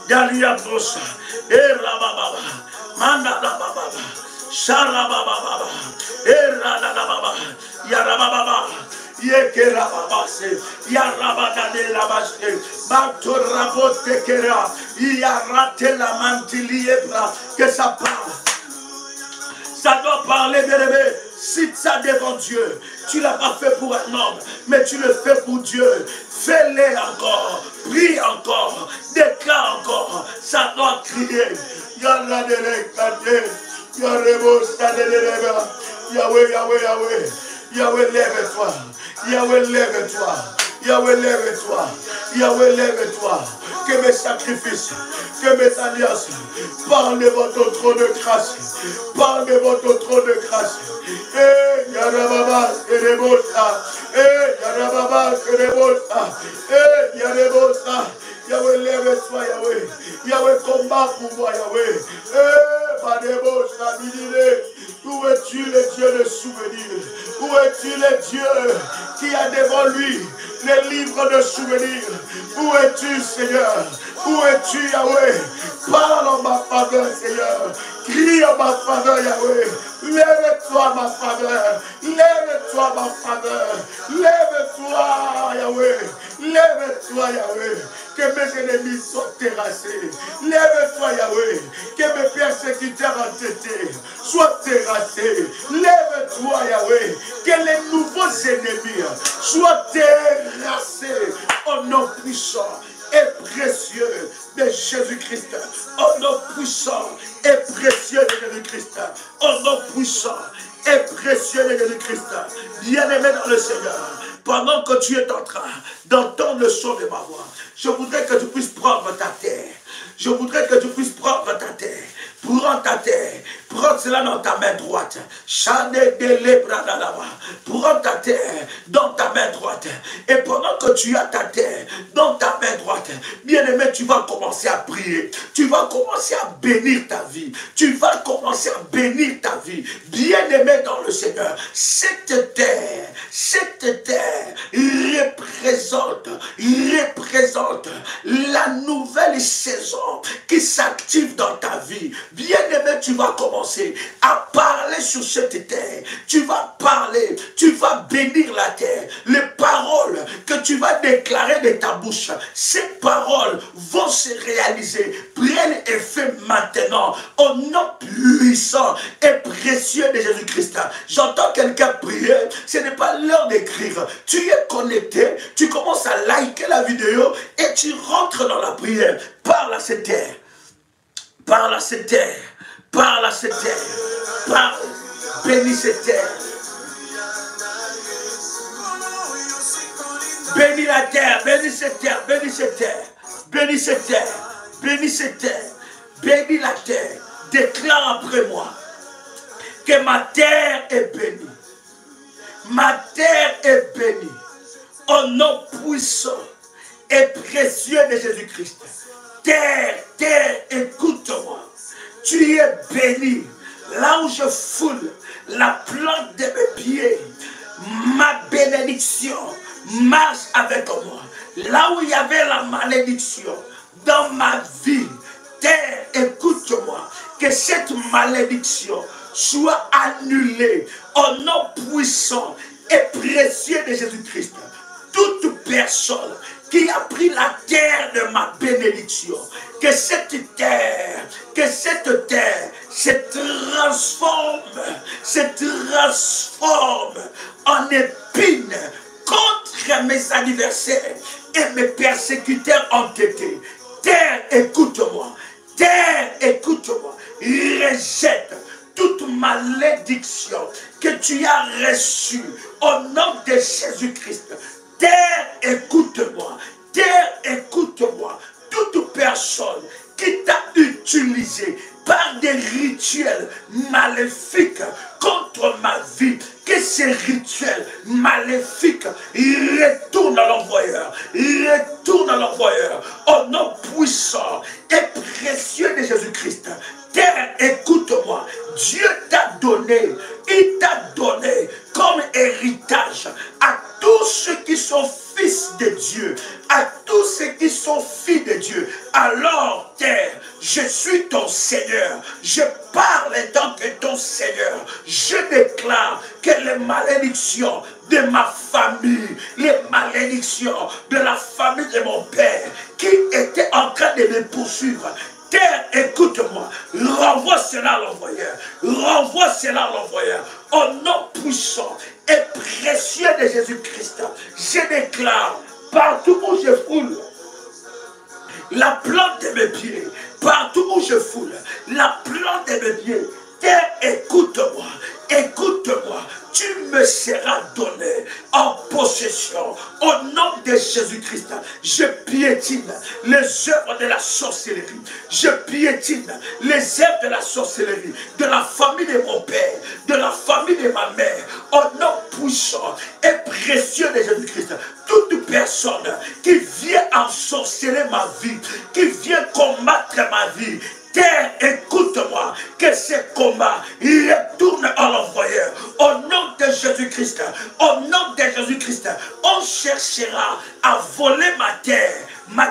Yalia Brosa, Erababa, Mandalababa, Shalababa, Erababa, Yarababa, Yekerababase, Yarabada la Basse, Batorabote Kera, Yarate la Mantiliebra, que ça parle. Ça doit parler, bien-aimé. Cite ça devant Dieu. Tu ne l'as pas fait pour un homme, mais tu le fais pour Dieu. Fais-le encore. Prie encore. Déclare encore. Ça doit crier. Yahweh, Yahweh, Yahweh. Yahweh, lève-toi. Yahweh, lève-toi. Yahweh, lève-toi. Yahweh, lève-toi. Que mes sacrifices, que mes alliances parlent devant ton trône de grâce. Parle devant ton trône de grâce. Eh, Yarababa, Kerebosa. Eh, Yarababa, Kerebosa. Eh, Yarebosa. Yahweh, lève-toi, Yahweh. Yahweh, combat pour moi, Yahweh. Eh, Badebosa, Bidile. Où es-tu le Dieu de souvenirs? Où es-tu le Dieu qui a devant lui les livres de souvenirs? Où es-tu, Seigneur? Où es-tu, Yahweh? Parle en ma faveur, Seigneur. Crie en ma faveur, Yahweh. Lève-toi, ma faveur. Lève-toi, ma faveur. Lève-toi, Yahweh. Lève-toi, Yahweh. Que mes ennemis soient terrassés. Lève-toi, Yahweh. Que mes persécuteurs entêtés soient terrassés. Lève-toi, Yahweh. Que les nouveaux ennemis soient terrassés. Au nom puissant et précieux de Jésus-Christ. Au nom puissant et précieux de Jésus-Christ. Au nom puissant et précieux précieux de Jésus-Christ, bien-aimé dans le Seigneur, pendant que tu es en train d'entendre le son de ma voix, je voudrais que tu puisses prendre ta terre. Je voudrais que tu puisses prendre ta terre. Prends ta terre. Prends cela dans ta main droite. Prends ta terre dans ta main droite. Et pendant que tu as ta terre dans ta main droite, bien-aimé, tu vas commencer à prier. Tu vas commencer à bénir ta vie. Tu vas commencer à bénir ta vie. Bien-aimé dans le Seigneur, cette terre représente la nouvelle saison qui s'active dans ta vie. Bien-aimé, tu vas commencer à parler sur cette terre. Tu vas parler, tu vas bénir la terre. Les paroles que tu vas déclarer de ta bouche, ces paroles vont se réaliser. Prennent effet maintenant au nom puissant et précieux de Jésus-Christ. J'entends quelqu'un prier, ce n'est pas l'heure d'écrire. Tu es connecté, tu commences à liker la vidéo et tu rentres dans la prière. Parle à cette terre. Parle à cette terre. Parle à cette terre. Parle. Bénis cette terre. Bénis la terre. Bénis cette terre. Bénis cette terre. Bénis cette terre. Bénis cette terre. Bénis la terre. Déclare après moi que ma terre est bénie. Ma terre est bénie. Au nom puissant et précieux de Jésus-Christ. Terre, terre, écoute-moi. Tu es béni. Là où je foule la plante de mes pieds, ma bénédiction marche avec moi. Là où il y avait la malédiction dans ma vie, terre, écoute-moi. Que cette malédiction soit annulée au nom puissant et précieux de Jésus-Christ. Toute personne qui a pris la terre de ma bénédiction, que cette terre se transforme en épine contre mes adversaires et mes persécuteurs entêtés. Terre, écoute-moi. Terre, écoute-moi. Rejette toute malédiction que tu as reçue au nom de Jésus-Christ. Terre, écoute-moi. Terre, écoute-moi. Toute personne qui t'a utilisé par des rituels maléfiques contre ma vie, que ces rituels maléfiques retournent à l'envoyeur. Retournent à l'envoyeur. Au nom puissant et précieux de Jésus-Christ. Terre, écoute-moi. Dieu t'a donné, il t'a donné comme héritage à tous ceux qui sont fils de Dieu, à tous ceux qui sont filles de Dieu. Alors, terre, je suis ton Seigneur. Je parle en tant que ton Seigneur. Je déclare que les malédictions de ma famille, les malédictions de la famille de mon père, qui étaient en train de me poursuivre, terre, écoute-moi, renvoie cela à l'envoyeur, renvoie cela à l'envoyeur, au nom puissant et précieux de Jésus-Christ. Je déclare, partout où je foule la plante de mes pieds, partout où je foule la plante de mes pieds, terre, écoute-moi, écoute-moi. Tu me seras donné en possession au nom de Jésus-Christ. Je piétine les œuvres de la sorcellerie. Je piétine les œuvres de la sorcellerie, de la famille de mon père, de la famille de ma mère, au nom puissant et précieux de Jésus-Christ. Toute personne qui vient ensorceler ma vie, qui vient combattre ma vie, terre, écoute-moi, que ces combats retournent à l'envoyeur. Au nom de Jésus-Christ, au nom de Jésus-Christ, on cherchera à voler ma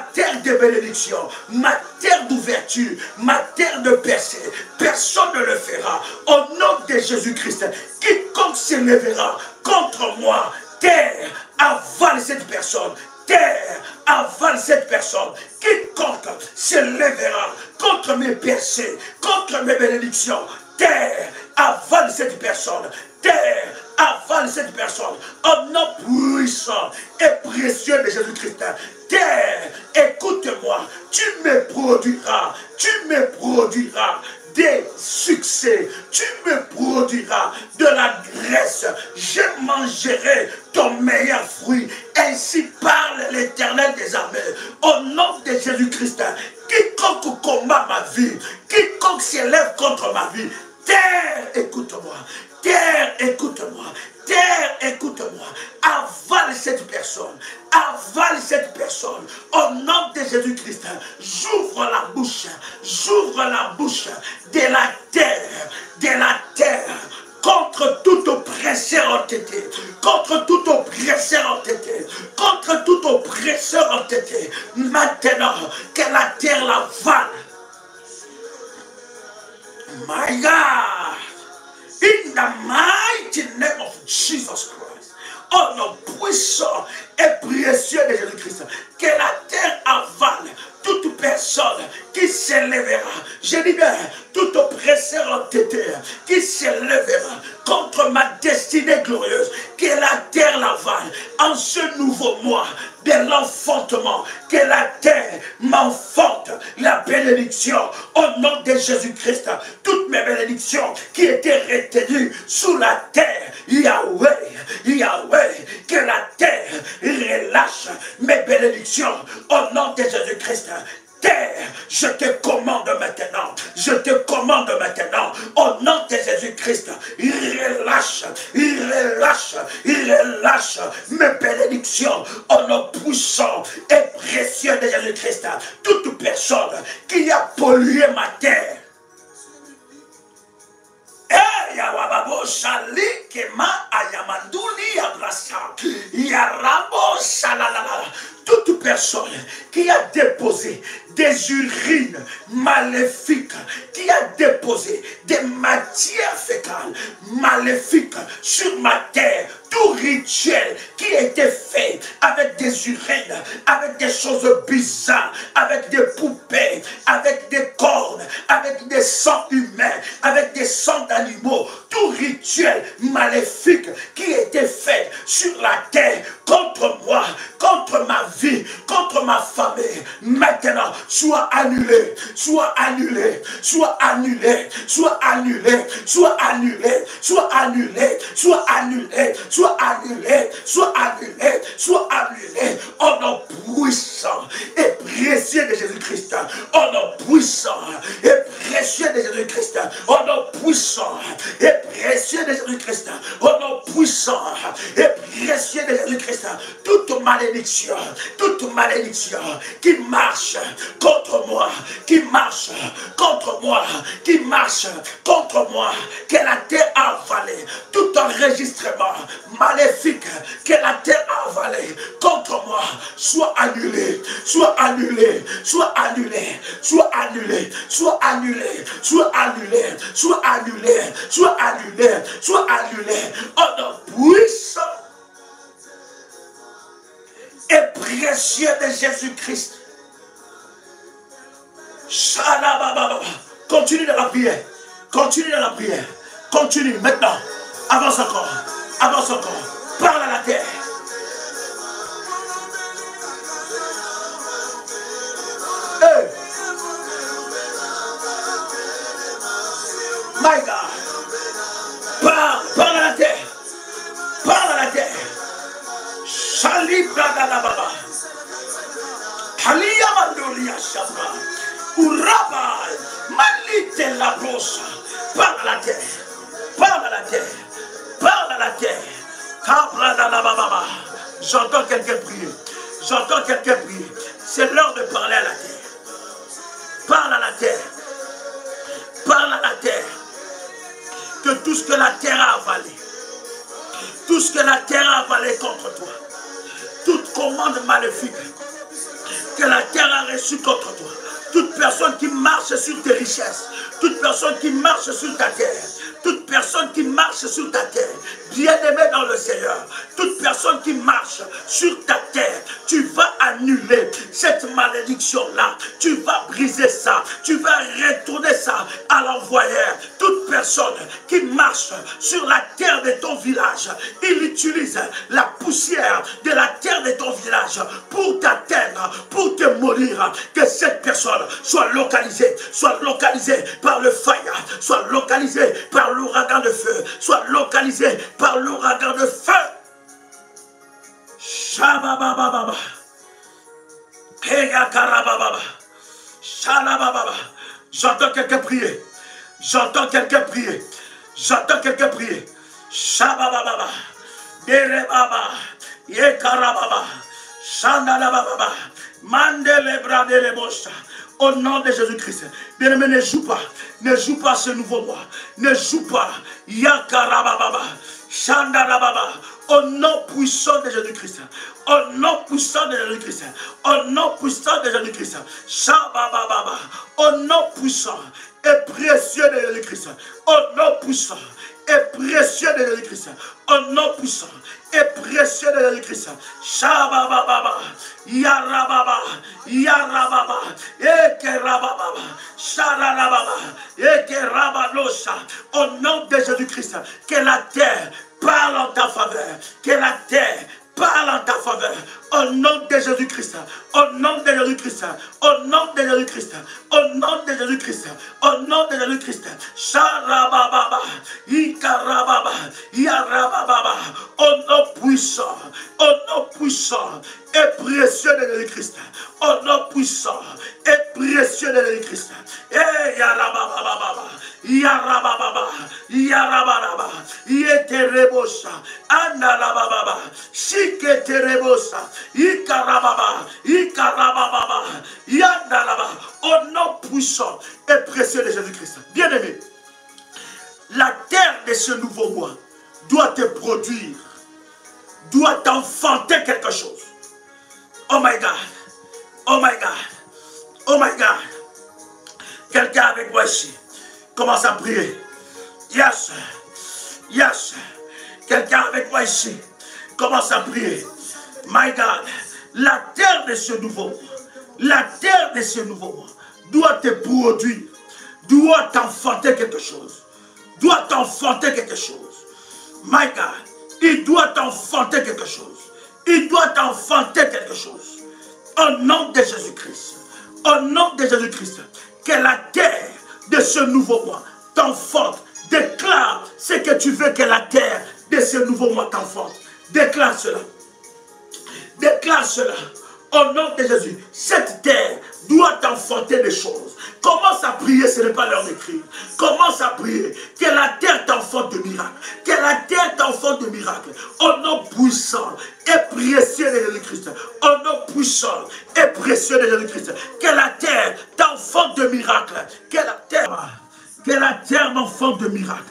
terre de bénédiction, ma terre d'ouverture, ma terre de percée. Personne ne le fera. Au nom de Jésus-Christ, quiconque se lèvera contre moi, terre, avale cette personne. Terre, avale cette personne. Quiconque se lèvera contre mes percées, contre mes bénédictions, terre, avale cette personne. Terre, avale cette personne. Au nom puissant et précieux de Jésus-Christ. Terre, écoute-moi. Tu me produiras des succès. Tu me produiras de la graisse. Je mangerai ton meilleur fruit. Ainsi parle l'Éternel des armées. Au nom de Jésus-Christ, quiconque combat ma vie, quiconque s'élève contre ma vie, terre, écoute-moi. Terre, écoute-moi. Terre, écoute-moi. Avale cette personne. Avale cette personne. Au nom de Jésus-Christ, j'ouvre la bouche. J'ouvre la bouche de la terre. De la terre. Contre toute oppresseur entêté, contre tout oppresseur entêté, contre tout oppresseur entêté. Maintenant, que la terre la vale. My God, in the mighty name of Jesus Christ, au nom puissant et précieux de Jésus-Christ, que la terre avale toute personne qui s'élèvera, je dis bien, tout oppresseur entêté qui s'élèvera contre ma destinée glorieuse, que la terre l'avale en ce nouveau mois de l'enfantement, que la terre m'enfante la bénédiction au nom de Jésus-Christ. Toutes mes bénédictions qui étaient retenues sous la terre, Yahweh, Yahweh, que la terre relâche mes bénédictions au nom de Jésus-Christ. Terre, je te commande maintenant, je te commande maintenant, au nom de Jésus-Christ, relâche, relâche, relâche mes bénédictions, au nom puissant et précieux de Jésus-Christ. Toute personne qui a pollué ma terre, toute personne qui a déposé des urines maléfiques, qui a déposé des matières fécales maléfiques sur ma terre, tout rituel qui était fait avec des urines, avec des choses bizarres, avec des poupées, avec des cornes, avec des sangs humains, avec des sangs d'animaux, tout rituel maléfique qui était fait sur la terre contre moi, contre ma vie, contre ma famille, maintenant soit annulé, soit annulé, soit annulé, soit annulé, soit annulé, soit annulé, soit annulé, soit annulé, soit annulé, soit annulé, au nom puissant et précieux de Jésus-Christ, au nom puissant et précieux de Jésus-Christ, au nom puissant et précieux de Jésus-Christ, au nom puissant et précieux de Jésus-Christ, toute malédiction qui marche contre moi, qui marche contre moi, qui marche contre moi, que la terre a avalé, tout enregistrement maléfique que la terre a avalé contre moi, soit annulé, soit annulé, soit annulé, soit annulé, soit annulé, soit annulé, soit annulé, soit annulé, soit annulé, au nom puissant et précieux de Jésus-Christ. Continue dans la prière. Continue dans la prière. Continue maintenant. Avance encore. Avance encore. Parle à la terre. Hey. My God. Parle à la terre. Parle à la terre. Shalibradalababa. Haliyamandolia Shabra. Urabai. Malite la brosa. Parle à la terre. Parle à la terre. Parle à la terre. Kabradalababa. J'entends quelqu'un prier. J'entends quelqu'un prier. C'est l'heure de parler à la terre. Parle à la terre. Parle à la terre. Que tout ce que la terre a avalé, tout ce que la terre a avalé contre toi, toute commande maléfique que la terre a reçue contre toi, toute personne qui marche sur tes richesses, toute personne qui marche sur ta terre, toute personne qui marche sur ta terre, bien-aimé dans le Seigneur, toute personne qui marche sur ta terre, tu vas annuler cette malédiction-là, tu vas briser ça, tu vas retourner ça à l'envoyeur. Toute personne qui marche sur la terre de ton village, il utilise la poussière de la terre de ton village pour t'atteindre, pour te mourir, que cette personne soit localisée par le fire, soit localisée par l'ouragan de feu, soit localisée par l'ouragan de feu. Shababababa. Heyakarabababa. Shalabababa. J'entends quelqu'un prier. J'entends quelqu'un prier. J'entends quelqu'un prier. Shababababa. Derebaba. Yekarababa. Shandalababa. Mandelebradelemosa. Au nom de Jésus-Christ. Bien-aimé, ne joue pas ce nouveau mois. Ne joue pas. Yakarababa. Shandalababa. Au nom puissant de Jésus-Christ. Au nom puissant de Jésus-Christ. Au nom puissant de Jésus-Christ. Shabababa. Au nom puissant et précieux de Jésus-Christ. Au nom puissant et précieux de Jésus-Christ. Au nom puissant et précieux de Jésus-Christ. Shabababa. Yarababa. Yarababa. Ekerababa. Sharababa. Ekerabanosha. Au nom de Jésus-Christ. Que la terre parle en ta faveur. Que la terre parle en ta faveur. Au nom de Jésus-Christ. Au nom de Jésus-Christ. Au nom de Jésus-Christ. Au nom de Jésus-Christ. Au nom de Jésus-Christ. Sharababa. Ikarababa. Yarababa. Au nom puissant. Au nom puissant et précieux de Jésus-Christ. Au nom puissant et précieux de Jésus-Christ. Et Yarababa. Yarababa. Yarababa. Yeterebosa. Andalababa. Shiketerebosa. Ikarababa. Ikarababa. Yandalaba. Au nom puissant et précieux de Jésus-Christ. Bien-aimé, la terre de ce nouveau mois doit te produire, doit t'enfanter quelque chose. Oh my God. Oh my God. Oh my God. Quelqu'un avec moi ici commence à prier. Yes. Yes. Quelqu'un avec moi ici commence à prier. My God. La terre de ce nouveau mois, la terre de ce nouveau mois doit te produire, doit t'enfanter quelque chose. Doit t'enfanter quelque chose. My God. Il doit t'enfanter quelque chose. Il doit t'enfanter quelque chose. Au nom de Jésus-Christ. Au nom de Jésus-Christ. Que la terre de ce nouveau mois t'enfante. Déclare ce que tu veux que la terre de ce nouveau mois t'enfante. Déclare cela. Déclare cela. Au nom de Jésus, cette terre doit t'enfanter des choses. Commence à prier, ce n'est pas l'heure d'écrire. Commence à prier. Que la terre t'enfante de miracles. Que la terre t'enfante de miracles. Au nom puissant et précieux de Jésus-Christ. Au nom puissant et précieux de Jésus-Christ. Que la terre t'enfante de miracles. Que la terre m'enfante de miracles.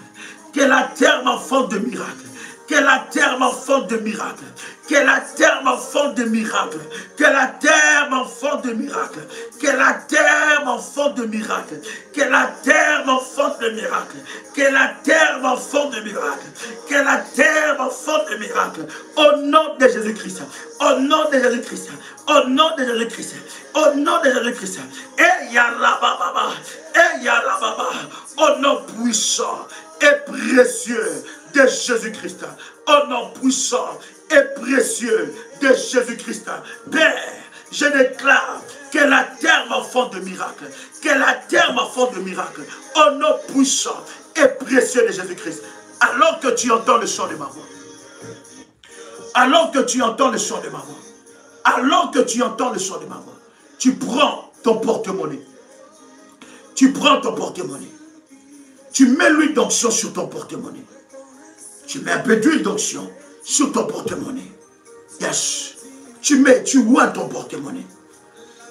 Que la terre m'enfante de miracles. Que la terre m'enfante de miracles. Que la terre m'enfante de miracles. Que la terre m'enfante de miracles. Que la terre m'enfante de miracles. Que la terre m'enfante de miracles. Que la terre m'enfante de miracles. Que la terre m'enfante de miracles. Au nom de Jésus-Christ. Au nom de Jésus-Christ. Au nom de Jésus-Christ. Au nom de Jésus-Christ. Et Yarababa. Et Yarababa. Au nom puissant et précieux de Jésus-Christ. Au nom puissant et précieux de Jésus-Christ. Père, je déclare que la terre m'enfante de miracles. Que la terre m'enfante de miracles. Au nom puissant et précieux de Jésus-Christ. Alors que tu entends le son de ma voix. Alors que tu entends le son de ma voix. Alors que tu entends le son de ma voix. Tu prends ton porte-monnaie. Tu prends ton porte-monnaie. Tu mets l'huile d'onction sur ton porte-monnaie. Tu mets un peu d'huile d'onction sur ton porte-monnaie. Yes. Tu oins ton porte-monnaie.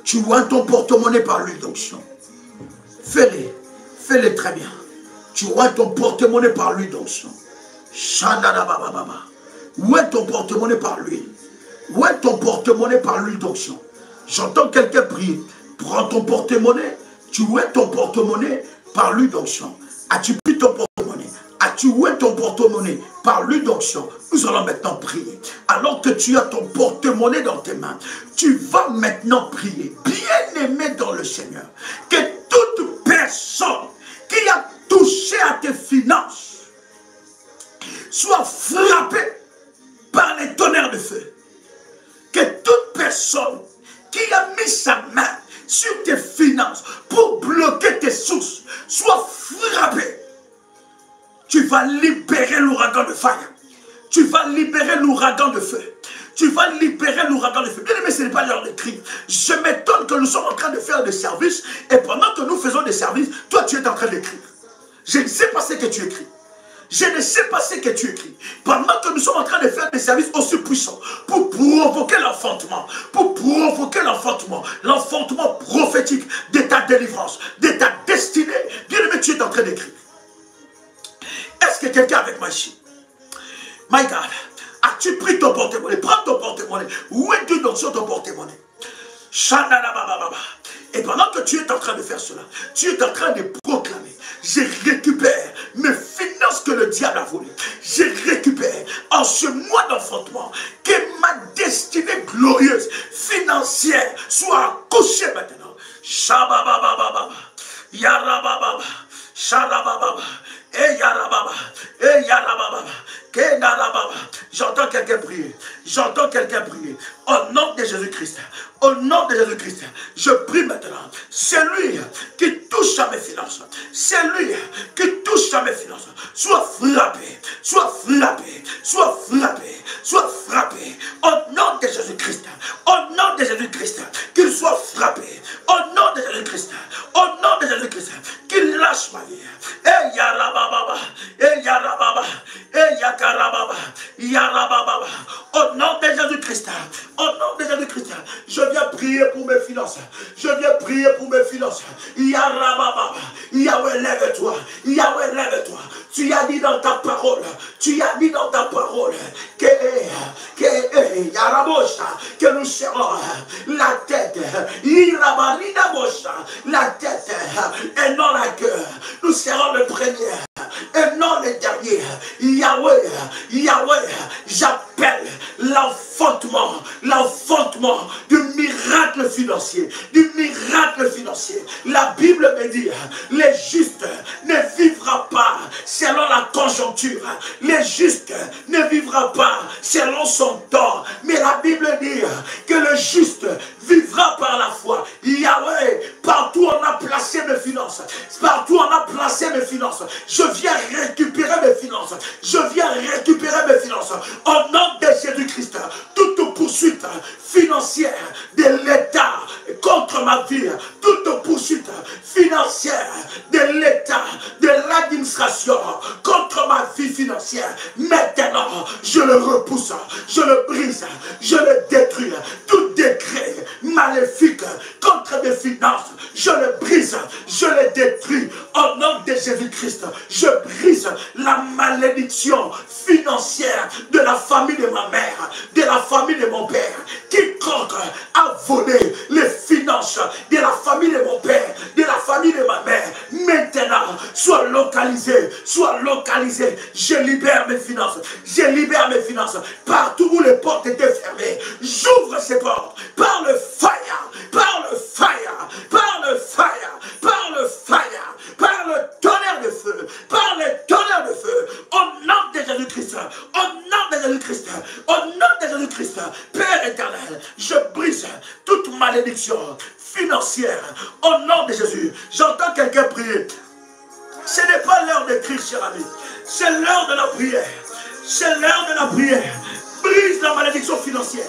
Tu oins ton porte-monnaie par l'huile d'onction. Fais-le. Fais-le très bien. Tu oins ton porte-monnaie par l'huile d'onction. Shandadabababa. Oins ton porte-monnaie par l'huile. Oins ton porte-monnaie par l'huile d'onction. J'entends quelqu'un prier. Prends ton porte-monnaie. Tu oins ton porte-monnaie par l'huile d'onction. As-tu pris ton porte-monnaie? As-tu oué ton porte-monnaie par l'huile d'onction? Nous allons maintenant prier. Alors que tu as ton porte-monnaie dans tes mains, tu vas maintenant prier. Bien-aimé dans le Seigneur, que toute personne qui a touché à tes finances soit frappée par les tonnerres de feu. Que toute personne qui a mis sa main sur tes finances pour bloquer tes sources soit frappée. Tu vas libérer l'ouragan de fire. Tu vas libérer l'ouragan de feu. Tu vas libérer l'ouragan de feu. Bien aimé, ce n'est pas l'heure de crier. Je m'étonne que nous sommes en train de faire des services et pendant que nous faisons des services, toi tu es en train d'écrire. Je ne sais pas ce que tu écris. Je ne sais pas ce que tu écris. Pendant que nous sommes en train de faire des services aussi puissants pour provoquer l'enfantement, l'enfantement prophétique de ta délivrance, de ta destinée. Bien aimé, tu es en train d'écrire. Est-ce que quelqu'un avec moi ici? My God, as-tu pris ton porte-monnaie? Prends ton porte-monnaie. Où es-tu donc sur ton porte-monnaie? Et pendant que tu es en train de faire cela, tu es en train de proclamer: je récupère mes finances que le diable a volées. Je récupère en ce mois d'enfantement que ma destinée glorieuse financière soit accouchée maintenant. Shababababa, yarabababa, sharabababa, et yarababa, et yarababa. J'entends quelqu'un prier. J'entends quelqu'un prier. Au nom de Jésus-Christ. Au nom de Jésus-Christ. Je prie maintenant. Celui qui touche à mes finances. Celui qui touche à mes finances. Soit frappé. Soit frappé. Soit frappé. Soit frappé. Au nom de Jésus-Christ. Au nom de Jésus-Christ. Qu'il soit frappé. Au nom de Jésus-Christ. Au nom de Jésus-Christ. Qu'il lâche ma vie. Et yarababa. Et yarababa. Et yakarababa. Yarababa. Au nom de Jésus-Christ. Au nom de Jésus-Christ. Je viens prier pour mes finances. Je viens prier pour mes finances. Yarababa. Yahweh, lève-toi. Yahweh, lève-toi. Tu as dit dans ta parole. Tu as dit dans ta parole que nous serons la tête. La tête et non la queue. Nous serons le premier et non le dernier. Yahweh, Yahweh, j'appelle l'enfantement du miracle financier, La Bible me dit, les justes ne vivra pas selon la conjoncture, les justes ne vivra pas selon son temps, mais la Bible dit que le juste vivra par la foi. Yahweh, partout on a placé mes finances, je viens récupérer mes finances, au nom de Jésus-Christ. Toute poursuite financière de l'État contre ma vie, toute poursuite financière de l'État, de l'administration contre ma vie financière, maintenant je le repousse, je le brise, je le détruis. Tout décret maléfique contre mes finances, je le brise, je le détruis au nom de Jésus-Christ. Je brise la malédiction financière de la famille de ma mère, de la famille de mon père. Quiconque a volé les finances de la famille de mon père, de la famille de ma mère, maintenant soit localisé. Je libère mes finances. Partout où les portes étaient fermées, j'ouvre ces portes par le fire, par le tonnerre de feu, au nom de Jésus-Christ, Père éternel, je brise toute malédiction financière au nom de Jésus. J'entends quelqu'un prier. Ce n'est pas l'heure d'écrire, cher ami, c'est l'heure de la prière. Brise la malédiction financière,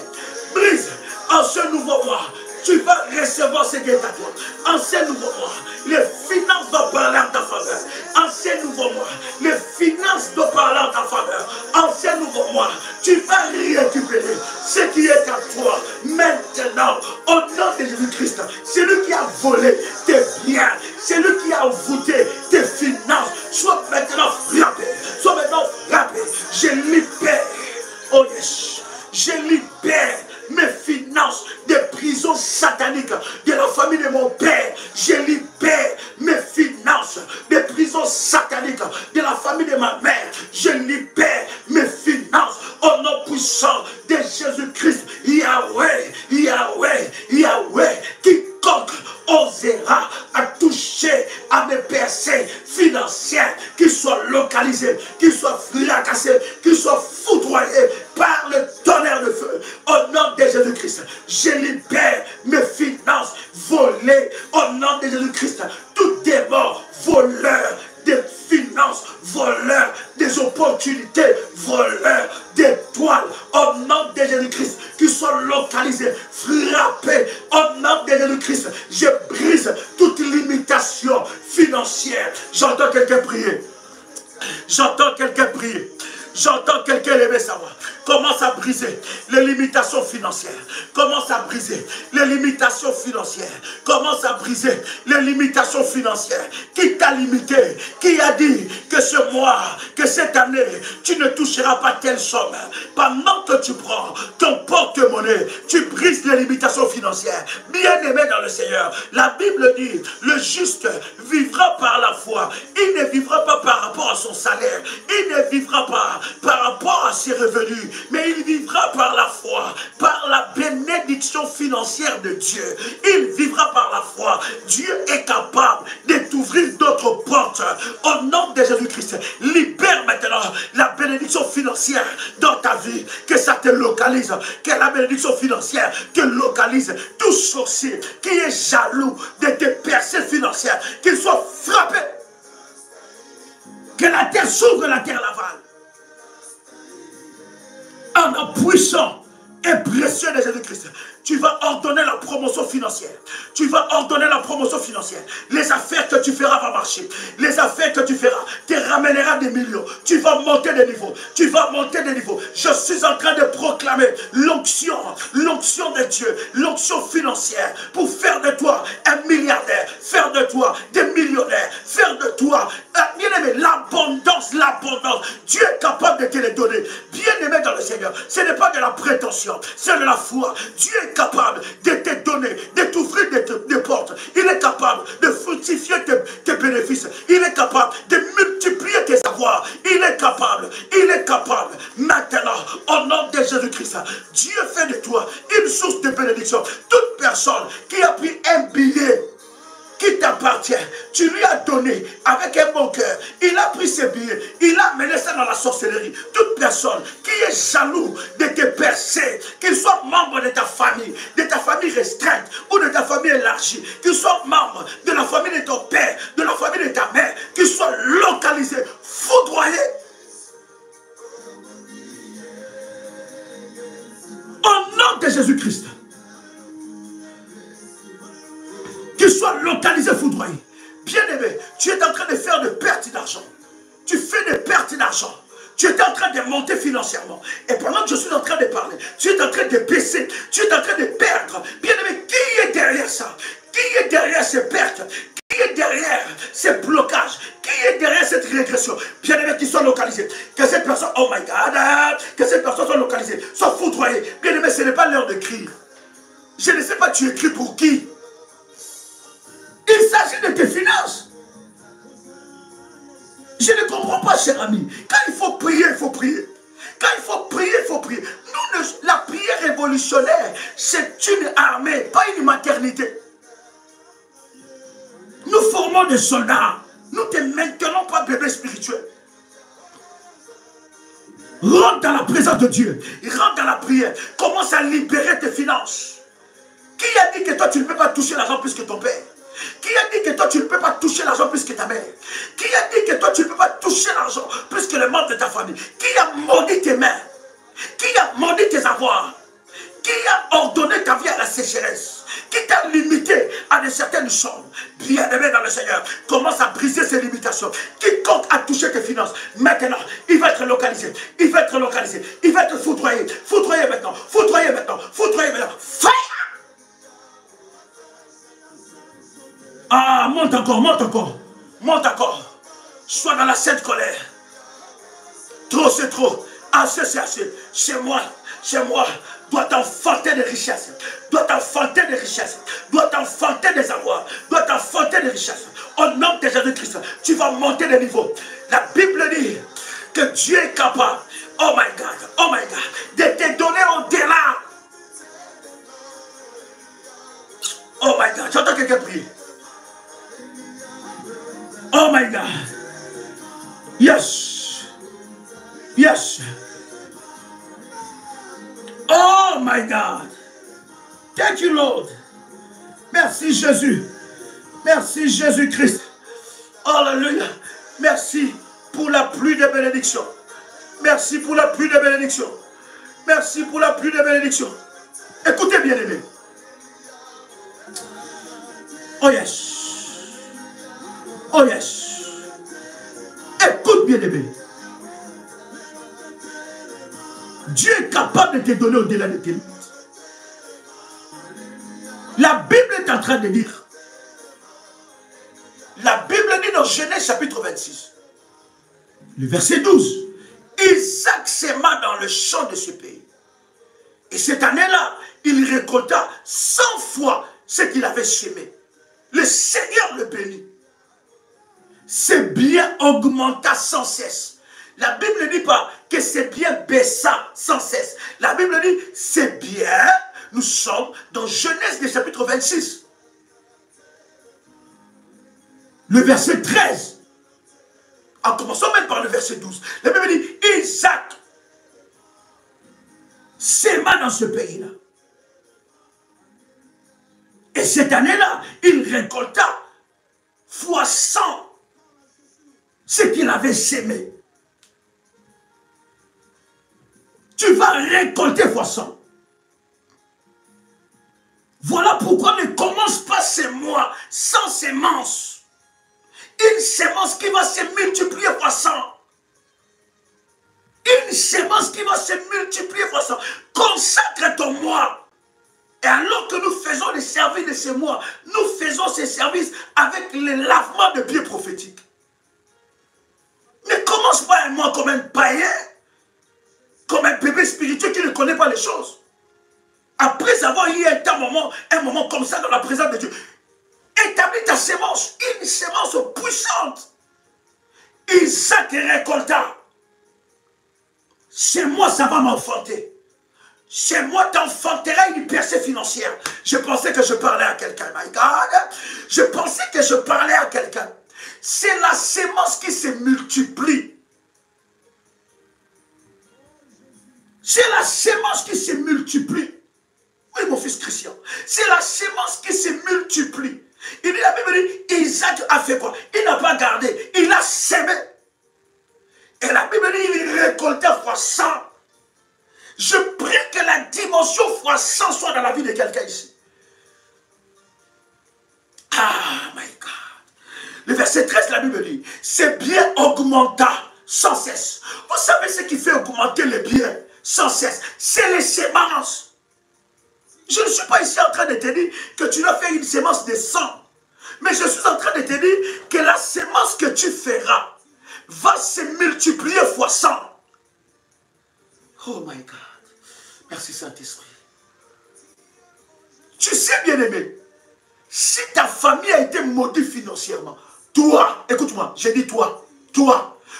brise en ce nouveau mois. Tu vas recevoir ce qui est à toi. En ce nouveau mois, les finances doivent parler en ta faveur. En ce nouveau mois, les finances doivent parler en ta faveur. En ce nouveau mois, tu vas récupérer ce qui est à toi. Maintenant, au nom de Jésus-Christ, celui qui a volé tes biens, celui qui a voûté tes finances, sois maintenant frappé. Je libère, oh yes, je libère mes finances des prisons sataniques de la famille de mon père. Je libère mes finances des prisons sataniques de la famille de ma mère. Je libère mes finances au nom puissant de Jésus-Christ. Yahweh, quiconque osera à toucher à mes percées financières, qu'ils soient localisés, qu'ils soient fracassés, qu'ils soient foudroyés par le tonnerre de feu. tout démon voleur des finances, voleur des opportunités, voleur d'étoiles, au nom de Jésus-Christ, qui sont localisés, frappés, au nom de Jésus-Christ, je brise toute limitation financière. J'entends quelqu'un prier. J'entends quelqu'un prier. J'entends quelqu'un lever sa voix. Commence à briser les limitations financières. Commence à briser les limitations financières. Commence à briser les limitations financières. Qui t'a limité? Qui a dit que ce mois, que cette année, tu ne toucheras pas telle somme? Pendant que tu prends ton porte-monnaie, tu brises les limitations financières. Bien-aimé dans le Seigneur, la Bible dit, le juste vivra par la foi. Il ne vivra pas par rapport à son salaire. Il ne vivra pas par rapport à ses revenus, mais il vivra par la foi, par la bénédiction financière de Dieu. Il vivra par la foi. Dieu est capable de t'ouvrir d'autres portes. Au nom de Jésus-Christ, libère maintenant la bénédiction financière dans ta vie. Que ça te localise. Que la bénédiction financière te localise. Tout sorcier qui est jaloux de tes percées financières, qu'il soit frappé. Que la terre s'ouvre, la terre l'avale. Un nom puissant et précieux de Jésus-Christ. Tu vas ordonner la promotion financière. Tu vas ordonner la promotion financière. Les affaires que tu feras vont marcher. Les affaires que tu feras te ramènera des millions. Tu vas monter de niveau. Tu vas monter de niveau. Je suis en train de proclamer l'onction de Dieu, l'onction financière pour faire de toi un milliardaire, faire de toi des millionnaires, faire de toi, bien-aimé, l'abondance. Dieu est capable de te les donner. Bien-aimé dans le Seigneur, ce n'est pas de la prétention, c'est de la foi. Dieu est capable de te donner, de t'ouvrir des portes. Il est capable de fructifier tes bénéfices. Il est capable de multiplier tes avoirs. Il est capable. Maintenant, au nom de Jésus-Christ, Dieu fait de toi une source de bénédiction. Toute personne qui a pris un billet qui t'appartient, tu lui as donné avec un bon cœur, il a pris ses billets, il a mené ça dans la sorcellerie. Toute personne qui est jaloux de tes percées, qu'il soit membre de ta famille restreinte ou de ta famille élargie, qu'il soit membre de la famille de ton père, de la famille de ta mère, qu'il soit localisé, foudroyé. Au nom de Jésus-Christ, qu'il soit localisé, foudroyé. Bien-aimé, tu es en train de faire des pertes d'argent. Tu fais des pertes d'argent. Tu es en train de monter financièrement. Et pendant que je suis en train de parler, tu es en train de baisser. Tu es en train de perdre. Bien-aimé, qui est derrière ça? Qui est derrière ces pertes? Qui est derrière ces blocages? Qui est derrière cette régression? Bien-aimé, qui soit localisé. Que cette personne, oh my God, que cette personne soit localisée, soit foudroyée. Bien-aimé, ce n'est pas l'heure de crier. Je ne sais pas, tu écris pour qui? Il s'agit de tes finances. Je ne comprends pas, cher ami. Quand il faut prier, il faut prier. Quand il faut prier, il faut prier. La prière révolutionnaire, c'est une armée, pas une maternité. Nous formons des soldats. Nous ne maintenons pas bébé spirituel. Rentre dans la présence de Dieu. Rentre dans la prière. Commence à libérer tes finances. Qui a dit que toi, tu ne peux pas toucher l'argent plus que ton père? Qui a dit que toi tu ne peux pas toucher l'argent plus que ta mère? Qui a dit que toi tu ne peux pas toucher l'argent plus que le membre de ta famille? Qui a maudit tes mains? Qui a maudit tes avoirs? Qui a ordonné ta vie à la sécheresse? Qui t'a limité à de certaines choses? Bien-aimé dans le Seigneur, commence à briser ces limitations. Quiconque a touché tes finances, maintenant, il va être localisé. Il va être localisé. Il va être foudroyé. Foudroyé maintenant. Foudroyé maintenant. Foudroyé maintenant. Fire! Ah, monte encore, monte encore. Monte encore. Sois dans la sainte colère. Trop, c'est trop. Assez, c'est assez. Chez moi, doit t'enfanter des richesses. Doit t'enfanter des richesses. Doit t'enfanter des avoirs. Doit t'enfanter des richesses. Au nom de Jésus-Christ, tu vas monter de niveau. La Bible dit que Dieu est capable, oh my God, de te donner au-delà. Oh my God, j'entends quelqu'un prier. Oh my God. Yes. Yes. Oh my God. Thank you, Lord. Merci, Jésus. Merci Jésus-Christ. Alléluia. Merci pour la pluie de bénédiction. Merci pour la pluie de bénédiction. Merci pour la pluie de bénédiction. Écoutez bien aimé. Oh yes. Oh yes. Écoute bien aimé. Dieu est capable de te donner au-delà de tes limites. La Bible est en train de dire. La Bible dit dans Genèse chapitre 26. Le verset 12. Isaac sema dans le champ de ce pays. Et cette année-là, il récolta 100 fois ce qu'il avait semé. Le Seigneur le bénit. Ses biens augmenta sans cesse. La Bible ne dit pas que ses biens baissa sans cesse. La Bible dit ses biens, nous sommes dans Genèse du chapitre 26. Le verset 13. En commençant même par le verset 12. La Bible dit Isaac sema dans ce pays-là. Et cette année-là, il récolta fois 100 ce qu'il avait semé. Tu vas récolter fois 100. Voilà pourquoi ne commence pas ces mois sans sémence. Une sémence qui va se multiplier fois 100. Une sémence qui va se multiplier fois 100. Consacre ton mois. Et alors que nous faisons les services de ces mois, nous faisons ces services avec le lavement de pieds prophétiques. Ne commence pas un mois comme un païen, comme un bébé spirituel qui ne connaît pas les choses. Après avoir eu un moment comme ça dans la présence de Dieu, établis ta sémence, une sémence puissante. Isaac récolta. Chez moi, ça va m'enfanter. Chez moi, t'enfanteras une percée financière. Je pensais que je parlais à quelqu'un, my God. Je pensais que je parlais à quelqu'un. C'est la sémence qui se multiplie. C'est la sémence qui se multiplie. Oui, mon fils Christian. C'est la sémence qui se multiplie. Il dit, la Bible dit, Isaac a fait quoi? Il n'a pas gardé. Il a sémé. Et la Bible dit, il récoltait fois 100. Je prie que la dimension fois 100 soit dans la vie de quelqu'un ici. Ah, my God. Le verset 13, la Bible dit, ses biens augmenta sans cesse. Vous savez ce qui fait augmenter les biens sans cesse? C'est les sémences. Je ne suis pas ici en train de te dire que tu dois faire une sémence de 100. Mais je suis en train de te dire que la sémence que tu feras va se multiplier fois 100. Oh my God. Merci Saint-Esprit. Tu sais bien aimé, si ta famille a été maudite financièrement, toi, écoute-moi, j'ai dit toi,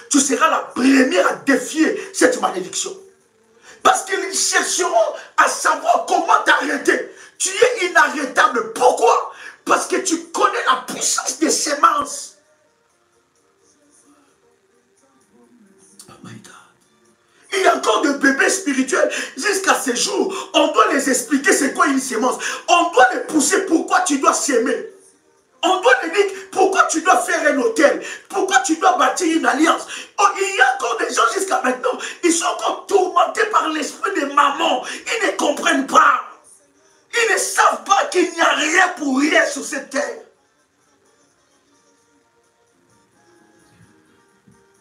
tu seras la première à défier cette malédiction. Parce qu'ils chercheront à savoir comment t'arrêter. Tu es inarrêtable. Pourquoi? Parce que tu connais la puissance des semences. Oh my God. Il y a encore des bébés spirituels. Jusqu'à ce jour, on doit les expliquer c'est quoi une sémence. On doit les pousser pourquoi tu dois s'aimer. On doit les dire pourquoi tu dois faire un hôtel, pourquoi tu dois bâtir une alliance. Oh, il y a encore des gens jusqu'à maintenant, ils sont encore tourmentés par l'esprit de maman. Ils ne comprennent pas. Ils ne savent pas qu'il n'y a rien pour rien sur cette terre.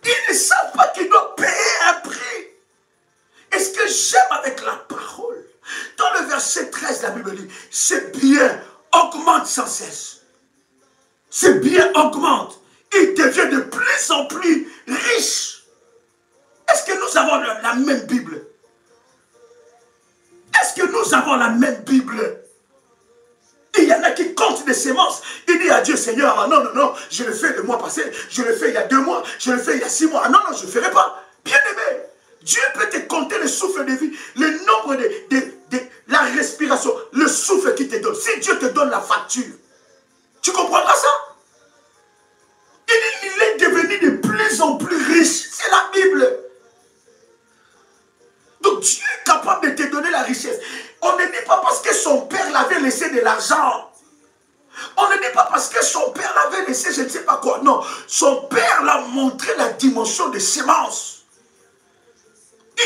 Ils ne savent pas qu'ils doivent payer un prix. Et ce que j'aime avec la parole, dans le verset 13, la Bible dit, ces biens augmentent sans cesse. Ces biens augmentent. Il devient de plus en plus riche. Est-ce que nous avons la même Bible? Est-ce que nous avons la même Bible? Il y en a qui comptent des semences. Il dit à Dieu, Seigneur, ah non, non, non, je le fais le mois passé, je le fais il y a 2 mois, je le fais il y a 6 mois. Ah non, non, je ne le ferai pas. Bien aimé, Dieu peut te compter le souffle de vie, le nombre de la respiration, le souffle qu'il te donne. Si Dieu te donne la facture, tu comprendras ça? Il est devenu de plus en plus riche. C'est la Bible. Donc Dieu est capable de te donner la richesse. On ne dit pas parce que son père l'avait laissé de l'argent. On ne dit pas parce que son père l'avait laissé, je ne sais pas quoi. Non, son père l'a montré la dimension de sémence.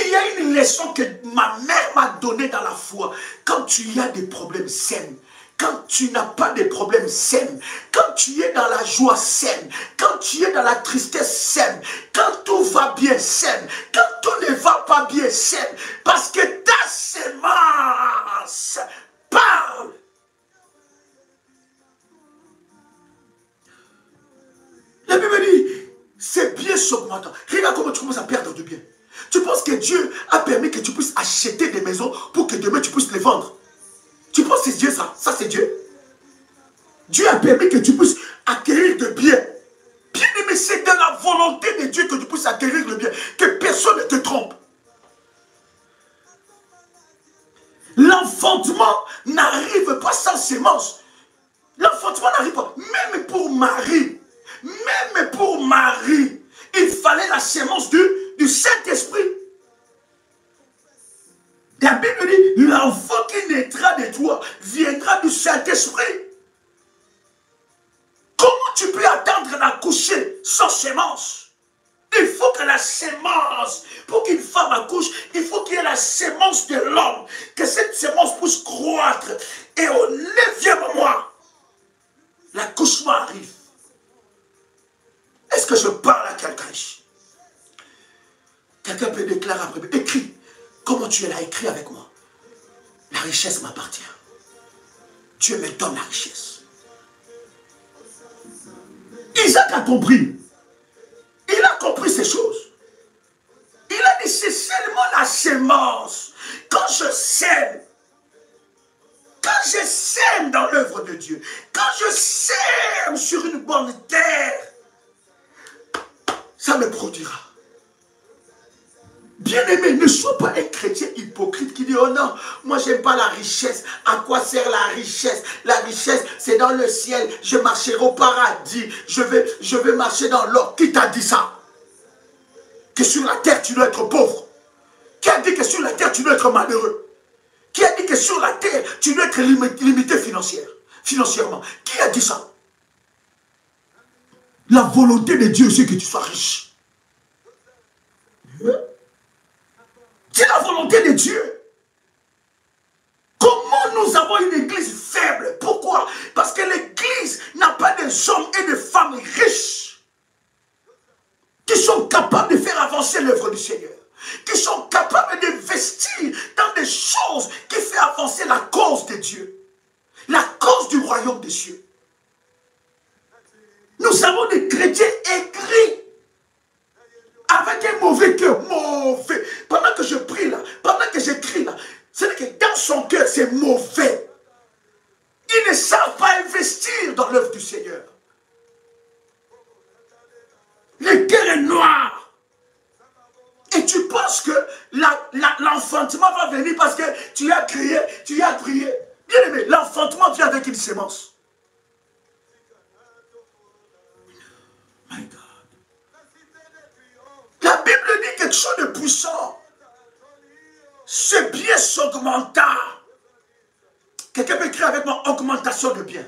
Il y a une leçon que ma mère m'a donnée dans la foi. Quand tu as des problèmes, sème. Quand tu n'as pas de problèmes, sème. Quand tu es dans la joie, sème. Quand tu es dans la tristesse, sème. Quand tout va bien, sème. Quand tout ne va pas bien, sème. Parce que ta sémence parle. La Bible dit, c'est bien s'augmentant. Regarde comment tu commences à perdre du bien. Tu penses que Dieu a permis que tu puisses acheter des maisons pour que demain tu puisses les vendre. Tu penses que c'est Dieu ça? Ça c'est Dieu. Dieu a permis que tu puisses acquérir de biens. Bien aimé, c'est dans la volonté de Dieu que tu puisses acquérir le bien. Que personne ne te trompe. L'enfantement n'arrive pas sans sémence. L'enfantement n'arrive pas. Même pour Marie, il fallait la sémence du Saint-Esprit. La Bible dit, l'enfant qui naîtra de toi viendra du Saint-Esprit. Comment tu peux attendre d'accoucher sans sémence? Il faut que la sémence, pour qu'une femme accouche, il faut qu'il y ait la sémence de l'homme. Que cette sémence puisse croître. Et au 9e mois, l'accouchement arrive. Est-ce que je parle à quelqu'un? Quelqu'un peut déclarer après, écris. Comment tu es là, écris avec moi. La richesse m'appartient. Dieu me donne la richesse. Isaac a compris. Il a compris ces choses. Il a dit, c'est seulement la sémence. Quand je sème dans l'œuvre de Dieu, quand je sème sur une bonne terre, ça me produira. Bien-aimé, ne sois pas un chrétien hypocrite qui dit, oh non, moi j'aime pas la richesse. À quoi sert la richesse? La richesse, c'est dans le ciel. Je marcherai au paradis. Je vais marcher dans l'or. Qui t'a dit ça? Que sur la terre, tu dois être pauvre. Qui a dit que sur la terre, tu dois être malheureux? Qui a dit que sur la terre, tu dois être limité financièrement? Qui a dit ça? La volonté de Dieu, c'est que tu sois riche. C'est la volonté de Dieu. Comment nous avons une église faible? Pourquoi? Parce que l'église n'a pas des hommes et des femmes riches qui sont capables de faire avancer l'œuvre du Seigneur, qui sont capables d'investir dans des choses qui font avancer la cause de Dieu, la cause du royaume des cieux. Nous avons des chrétiens aigris, avec un mauvais cœur, mauvais. Pendant que je prie là, pendant que j'écris là, c'est que dans son cœur, c'est mauvais. Ils ne savent pas investir dans l'œuvre du Seigneur. Le cœur est noir. Et tu penses que l'enfantement va venir parce que tu as crié, tu as prié. Bien aimé, l'enfantement vient avec une sémence. My God. La Bible dit quelque chose de puissant. Ce bien s'augmenta. Quelqu'un peut écrire avec moi, augmentation de bien.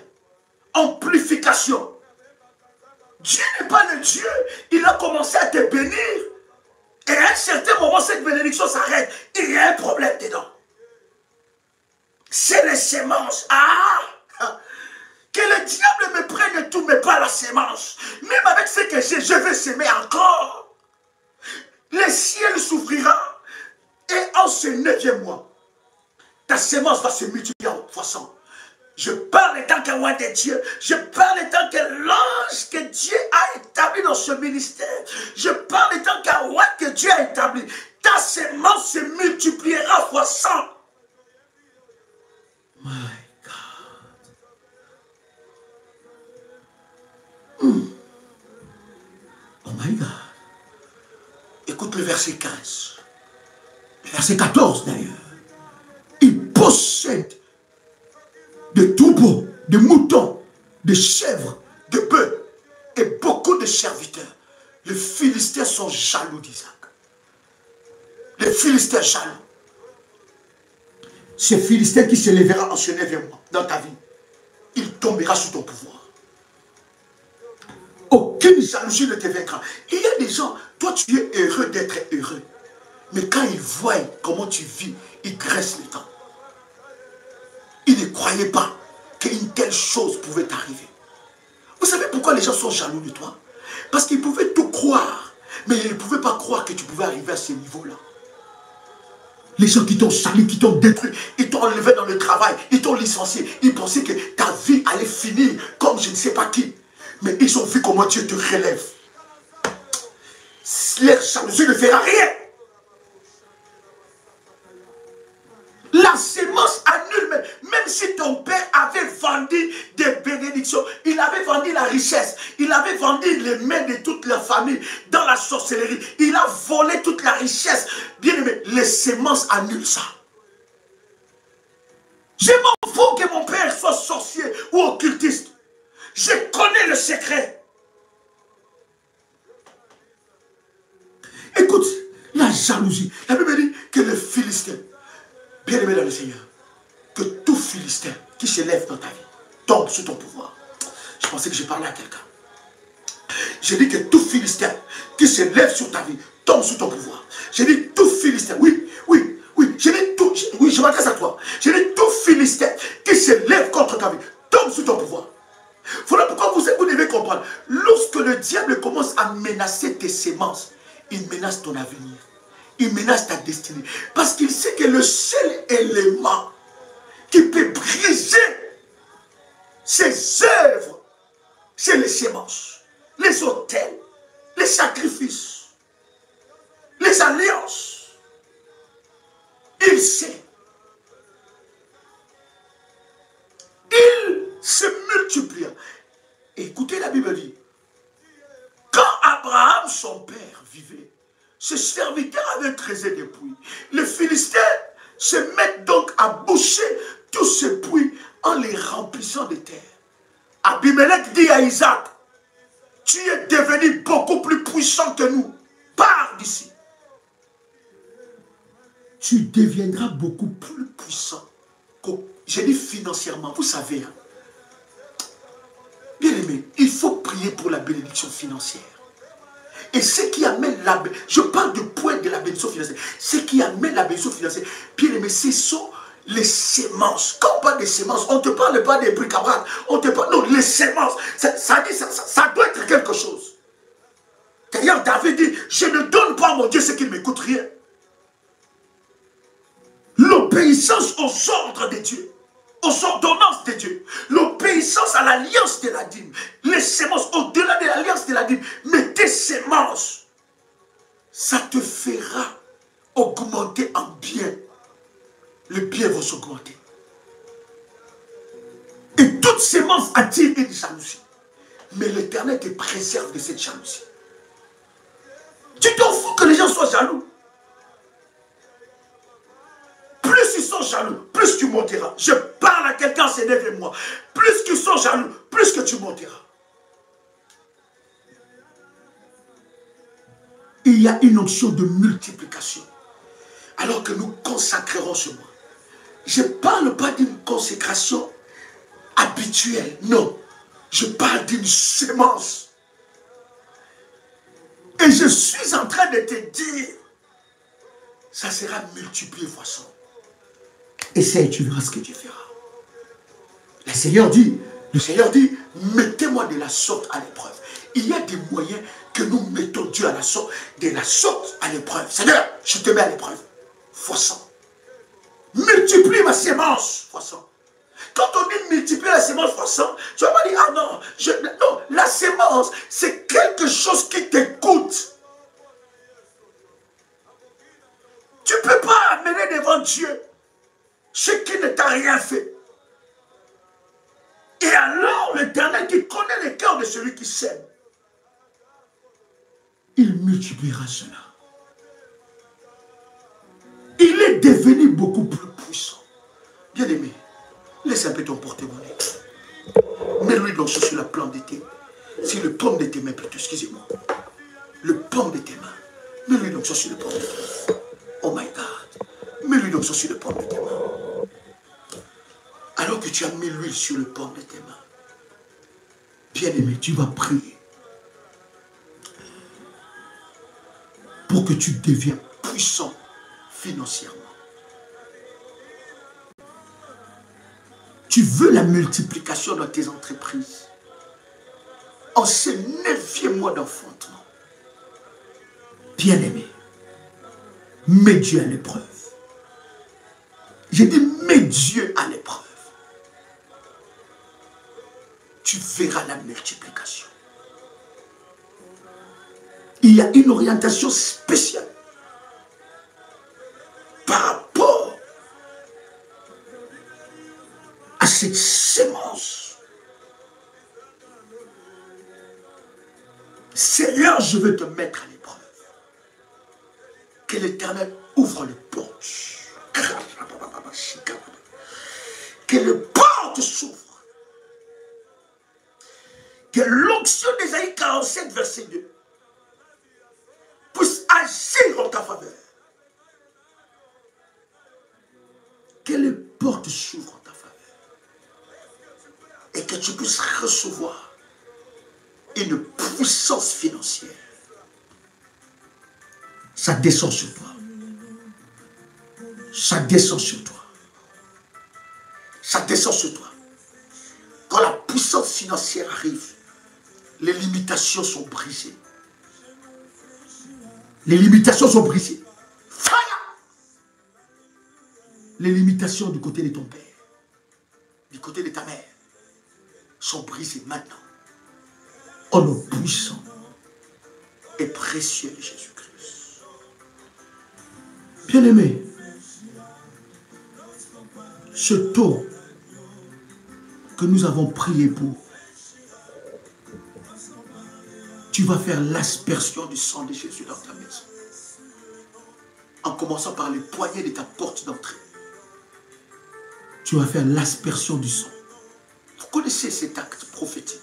Amplification. Dieu n'est pas le Dieu. Il a commencé à te bénir. Et à un certain moment, cette bénédiction s'arrête. Il y a un problème dedans. C'est les semences. Ah! Que le diable me prenne tout, mais pas la sémence. Même avec ce que j'ai, je vais s'aimer encore. Le ciel s'ouvrira et en ce 9e mois, ta sémence va se multiplier en croissant. Je parle en tant que roi de Dieu, je parle en tant que l'ange que Dieu a établi dans ce ministère. Je parle en tant qu'un roi que Dieu a établi. Ta sémence se multipliera fois 100. My God. Oh my God. Écoute le verset 15. Le verset 14 d'ailleurs. Il possède de troupeaux, de moutons, de chèvres, de bœufs et beaucoup de serviteurs. Les Philistins sont jaloux d'Isaac. Les Philistins jaloux. C'est Philistin qui se lèvera en ce 9e mois dans ta vie. il tombera sous ton pouvoir. Aucune jalousie ne te vaincra. Il y a des gens, toi tu es heureux d'être heureux. Mais quand ils voient comment tu vis, ils graissent le temps. Ils ne croyaient pas qu'une telle chose pouvait t'arriver. Vous savez pourquoi les gens sont jaloux de toi? Parce qu'ils pouvaient tout croire, mais ils ne pouvaient pas croire que tu pouvais arriver à ce niveau-là. Les gens qui t'ont sali, qui t'ont détruit, ils t'ont enlevé dans le travail, ils t'ont licencié. Ils pensaient que ta vie allait finir comme je ne sais pas qui. Mais ils ont vu comment Dieu te relève. Leur jalousie ne fera rien. La sémence annule, même si ton père avait vendu des bénédictions, il avait vendu la richesse, il avait vendu les mains de toute la famille dans la sorcellerie, il a volé toute la richesse. Bien aimé, les sémences annulent ça. Je m'en fous que mon père soit sorcier ou occultiste. Je connais le secret. Écoute, la jalousie. La Bible dit que le Philistin, bien aimé dans le Seigneur, que tout Philistin qui se lève dans ta vie tombe sous ton pouvoir. Je pensais que je parlais à quelqu'un. J'ai dit que tout Philistin qui se lève sur ta vie tombe sous ton pouvoir. J'ai dit tout Philistin, oui, j'ai dit tout, oui, je m'adresse à toi. J'ai dit tout Philistin qui se lève contre ta vie tombe sous ton pouvoir. Voilà pourquoi vous devez comprendre. Lorsque le diable commence à menacer tes semences, il menace ton avenir. Il menace ta destinée. Parce qu'il sait que le seul élément qui peut briser ses œuvres, c'est les semences, les autels, les sacrifices, les alliances. Il sait. Il se multiplie. Écoutez, la Bible dit, quand Abraham, son père, vivait, ses serviteurs avaient creusé des puits. Les Philistins se mettent donc à boucher tous ces puits en les remplissant de terre. Abimelech dit à Isaac, tu es devenu beaucoup plus puissant que nous. Pars d'ici. Tu deviendras beaucoup plus puissant. J'ai dit financièrement, vous savez. Hein? Bien aimé, il faut prier pour la bénédiction financière. Et ce qui amène la bénédiction, je parle du point de la bénédiction financière, ce qui amène la bénédiction financière, bien aimé, ce sont les semences. Quand on parle des semences, on ne te parle pas des bric-à-brac, on te parle, non, les semences, ça doit être quelque chose. D'ailleurs, David dit, je ne donne pas à mon Dieu ce qui ne me coûte rien. L'obéissance aux ordres de Dieu, aux ordonnances de Dieu, l'obéissance à l'alliance de la dîme, les semences, au-delà de l'alliance de la dîme, mais tes semences, ça te fera augmenter en bien. Les biens vont s'augmenter. Et toute sémence attire une jalousie. Mais l'Éternel te préserve de cette jalousie. Tu t'en fous que les gens soient jaloux. Plus ils sont jaloux, plus tu monteras. Je parle à quelqu'un, c'est derrière moi. Plus qu'ils sont jaloux, plus que tu monteras. Il y a une onction de multiplication. Alors que nous consacrerons ce mois. Je ne parle pas d'une consécration habituelle. Non. Je parle d'une sémence. Et je suis en train de te dire, ça sera multiplié fois 100. Essaye, tu verras ce que tu feras. Le Seigneur dit, mettez-moi de la sorte à l'épreuve. Il y a des moyens que nous mettons Dieu à la sorte, de la sorte à l'épreuve. Seigneur, je te mets à l'épreuve. Fois 100. Multiplie ma sémence fois 100. Quand on dit multiplier la sémence fois 100, tu vas pas dire, ah non, non, la sémence, c'est quelque chose qui te coûte. Tu ne peux pas amener devant Dieu ce qui ne t'a rien fait. Et alors, l'Éternel qui connaît le cœur de celui qui sème, il multipliera cela. Il est devenu beaucoup plus puissant. Bien aimé, laisse un peu ton porte-monnaie. Mets-lui donc sur la plante de tes mains. C'est le paume de tes mains plutôt, excusez-moi. Le paume de tes mains. Mets-lui donc sur le paume de tes mains. Oh my God. Mets-lui donc sur le paume de tes mains. Alors que que tu as mis l'huile sur le paume de tes mains. Bien-aimé, tu vas prier pour que tu deviennes puissant financièrement. Tu veux la multiplication dans tes entreprises. En ce 9e mois d'enfantement, bien-aimé, mets Dieu à l'épreuve. J'ai dit, mets Dieu à l'épreuve. Tu verras la multiplication. Il y a une orientation spéciale par rapport à cette sémence. Seigneur, je veux te mettre à l'épreuve. Que l'Éternel ouvre les portes. Que les portes s'ouvrent. Que l'onction d'Ésaïe 47, verset 2 puisse agir en ta faveur. Que les portes s'ouvrent en ta faveur. Et que tu puisses recevoir une puissance financière. Ça descend sur toi. Ça descend sur toi. Ça descend sur toi. Quand la puissance financière arrive, les limitations sont brisées. Les limitations sont brisées. Fire! Les limitations du côté de ton père, du côté de ta mère, sont brisées maintenant. Au nom puissant et précieux de Jésus-Christ. Bien-aimé, ce taux que nous avons prié pour, tu vas faire l'aspersion du sang de Jésus dans ta maison. En commençant par les poignées de ta porte d'entrée. Tu vas faire l'aspersion du sang. Vous connaissez cet acte prophétique.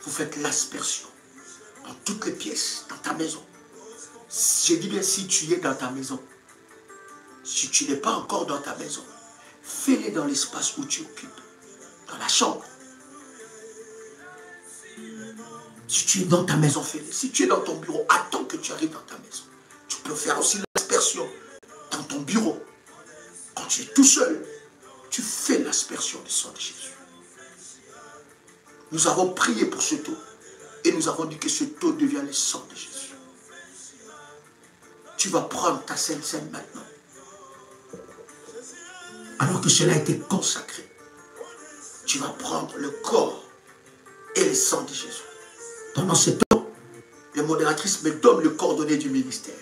Vous faites l'aspersion dans toutes les pièces, dans ta maison. J'ai dit bien si tu es dans ta maison. Si tu n'es pas encore dans ta maison, fais-le dans l'espace où tu occupes. Dans la chambre. Si tu es dans ta maison, fais-le. Si tu es dans ton bureau, attends que tu arrives dans ta maison. Tu peux faire aussi l'aspersion dans ton bureau. Quand tu es tout seul, tu fais l'aspersion du sang de Jésus. Nous avons prié pour ce taux. Et nous avons dit que ce taux devient le sang de Jésus. Tu vas prendre ta Sainte Seine maintenant. Alors que cela a été consacré. Tu vas prendre le corps et le sang de Jésus. Pendant ce temps, les modératrices me donnent le coordonné du ministère.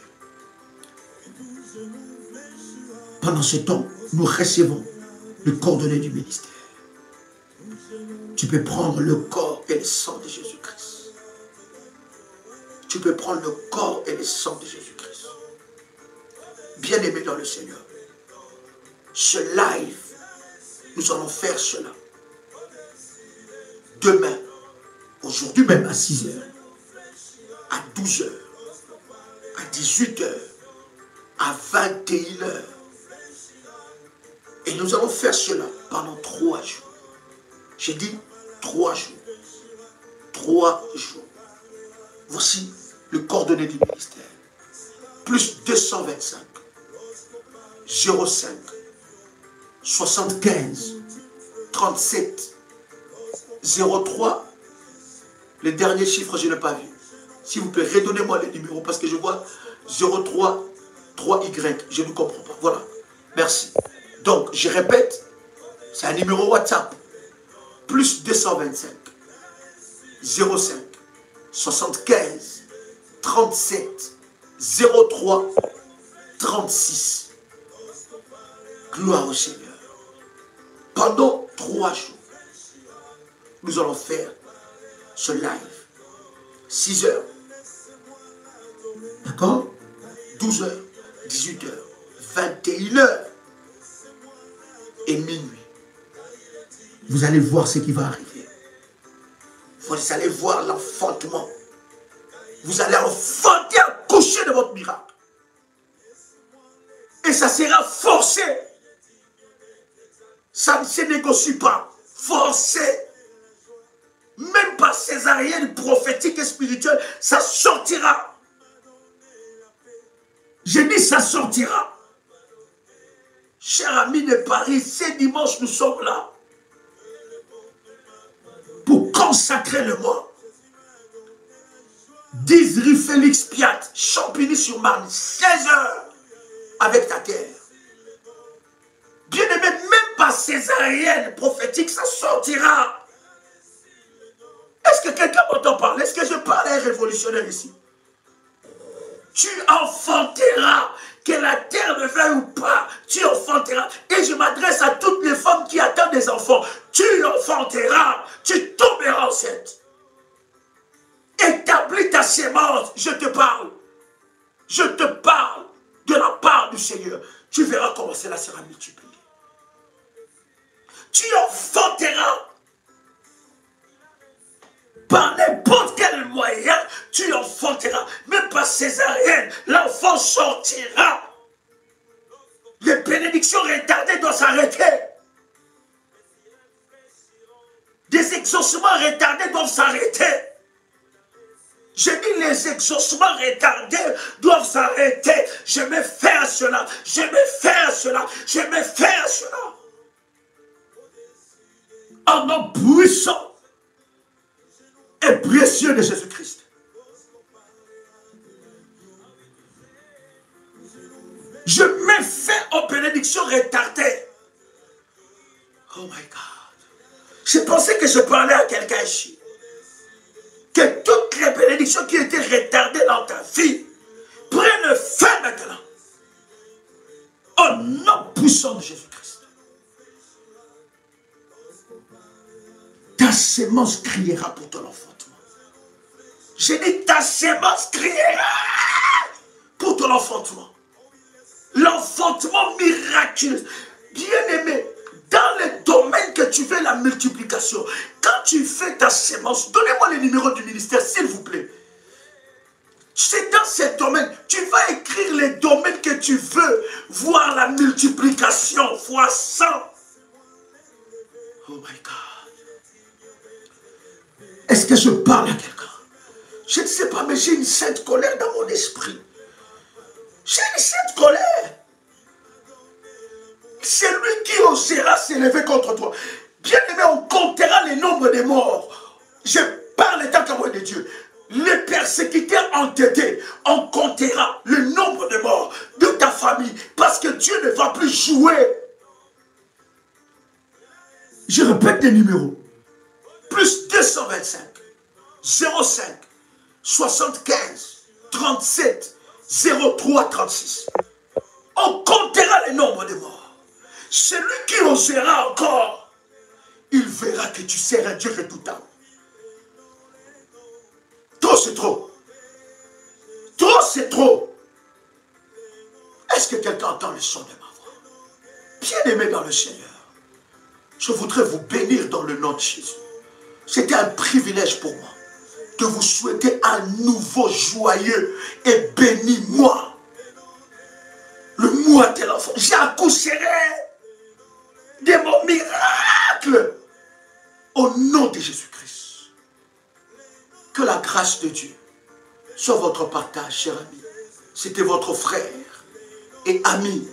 Pendant ce temps, nous recevons le coordonné du ministère. Tu peux prendre le corps et le sang de Jésus-Christ. Tu peux prendre le corps et le sang de Jésus-Christ. Bien-aimé dans le Seigneur, ce live, nous allons faire cela. Demain, aujourd'hui même à 6 h, à 12 h, à 18 h, à 21 h. Et nous allons faire cela pendant 3 jours. J'ai dit 3 jours. 3 jours. Voici le coordonné du ministère. Plus 225 05 75 37 03. Les derniers chiffres, je n'ai pas vu. S'il vous plaît, redonnez-moi les numéros parce que je vois 03 3Y. Je ne comprends pas. Voilà. Merci. Donc, je répète, c'est un numéro WhatsApp. Plus 225 05 75 37 03 36. Gloire au Seigneur. Pendant 3 jours, nous allons faire ce live. 6 h. D'accord? 12 h, 18 h, 21 h et minuit. Vous allez voir ce qui va arriver. Vous allez voir l'enfantement. Vous allez enfanter, accoucher de votre miracle. Et ça sera forcé. Ça ne se négocie pas. Forcé. Même par césarienne prophétique et spirituelle, ça sortira. J'ai dit ça sortira. Chers amis de Paris, ce dimanche, nous sommes là pour consacrer le mois. 10 rue Félix Piat, Champigny-sur-Marne, 16 heures avec ta terre. Bien-aimé, même par césarienne prophétique, ça sortira. Est-ce que quelqu'un m'entend parler? Est-ce que je parle à un révolutionnaire ici? Tu enfanteras, que la terre le veuille ou pas, tu enfanteras. Et je m'adresse à toutes les femmes qui attendent des enfants. Tu enfanteras, tu tomberas enceinte. Établis ta sémence, je te parle. Je te parle de la part du Seigneur. Tu verras comment cela sera multiplié. Tu enfanteras. Par n'importe quel moyen, tu enfanteras. Même par césarienne, l'enfant sortira. Les bénédictions retardées doivent s'arrêter. Des exaucements retardés doivent s'arrêter. Je dis les exaucements retardés doivent s'arrêter. Je vais faire cela. Je vais faire cela. Je vais faire cela. En nom puissant et précieux de Jésus-Christ. Je mets fin aux bénédictions retardées. Oh my God. Je pensais que je parlais à quelqu'un ici. Que toutes les bénédictions qui étaient retardées dans ta vie prennent fin maintenant. Au nom puissant de Jésus-Christ. Ta sémence criera pour ton enfantement. J'ai dit ta sémence criera pour ton enfantement. L'enfantement miraculeux. Bien-aimé, dans le domaine que tu veux la multiplication, quand tu fais ta sémence, donnez-moi le numéro du ministère, s'il vous plaît. C'est dans ce domaine, tu vas écrire les domaines que tu veux voir la multiplication fois 100. Oh my God. Est-ce que je parle à quelqu'un? Je ne sais pas, mais j'ai une sainte colère dans mon esprit. J'ai une sainte colère. C'est lui qui osera s'élever contre toi. Bien aimé, on comptera le nombre de morts. Je parle étant témoin de Dieu. Les persécuteurs entêtés, on comptera le nombre de morts de ta famille. Parce que Dieu ne va plus jouer. Je répète les numéros. Plus 225, 05, 75, 37, 03, 36. On comptera le nombre de morts. Celui qui osera encore, il verra que tu seras un Dieu redoutable. Trop, c'est trop. Trop, c'est trop. Est-ce que quelqu'un entend le son de ma voix? Bien-aimé dans le Seigneur, je voudrais vous bénir dans le nom de Jésus. C'était un privilège pour moi de vous souhaiter un nouveau joyeux et béni mois. Le mois de l'enfant. J'accoucherai de mon miracle au nom de Jésus-Christ. Que la grâce de Dieu soit votre partage, cher ami. C'était votre frère et ami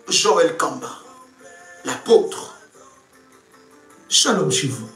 Joël Kamba, l'apôtre. Shalom chez vous.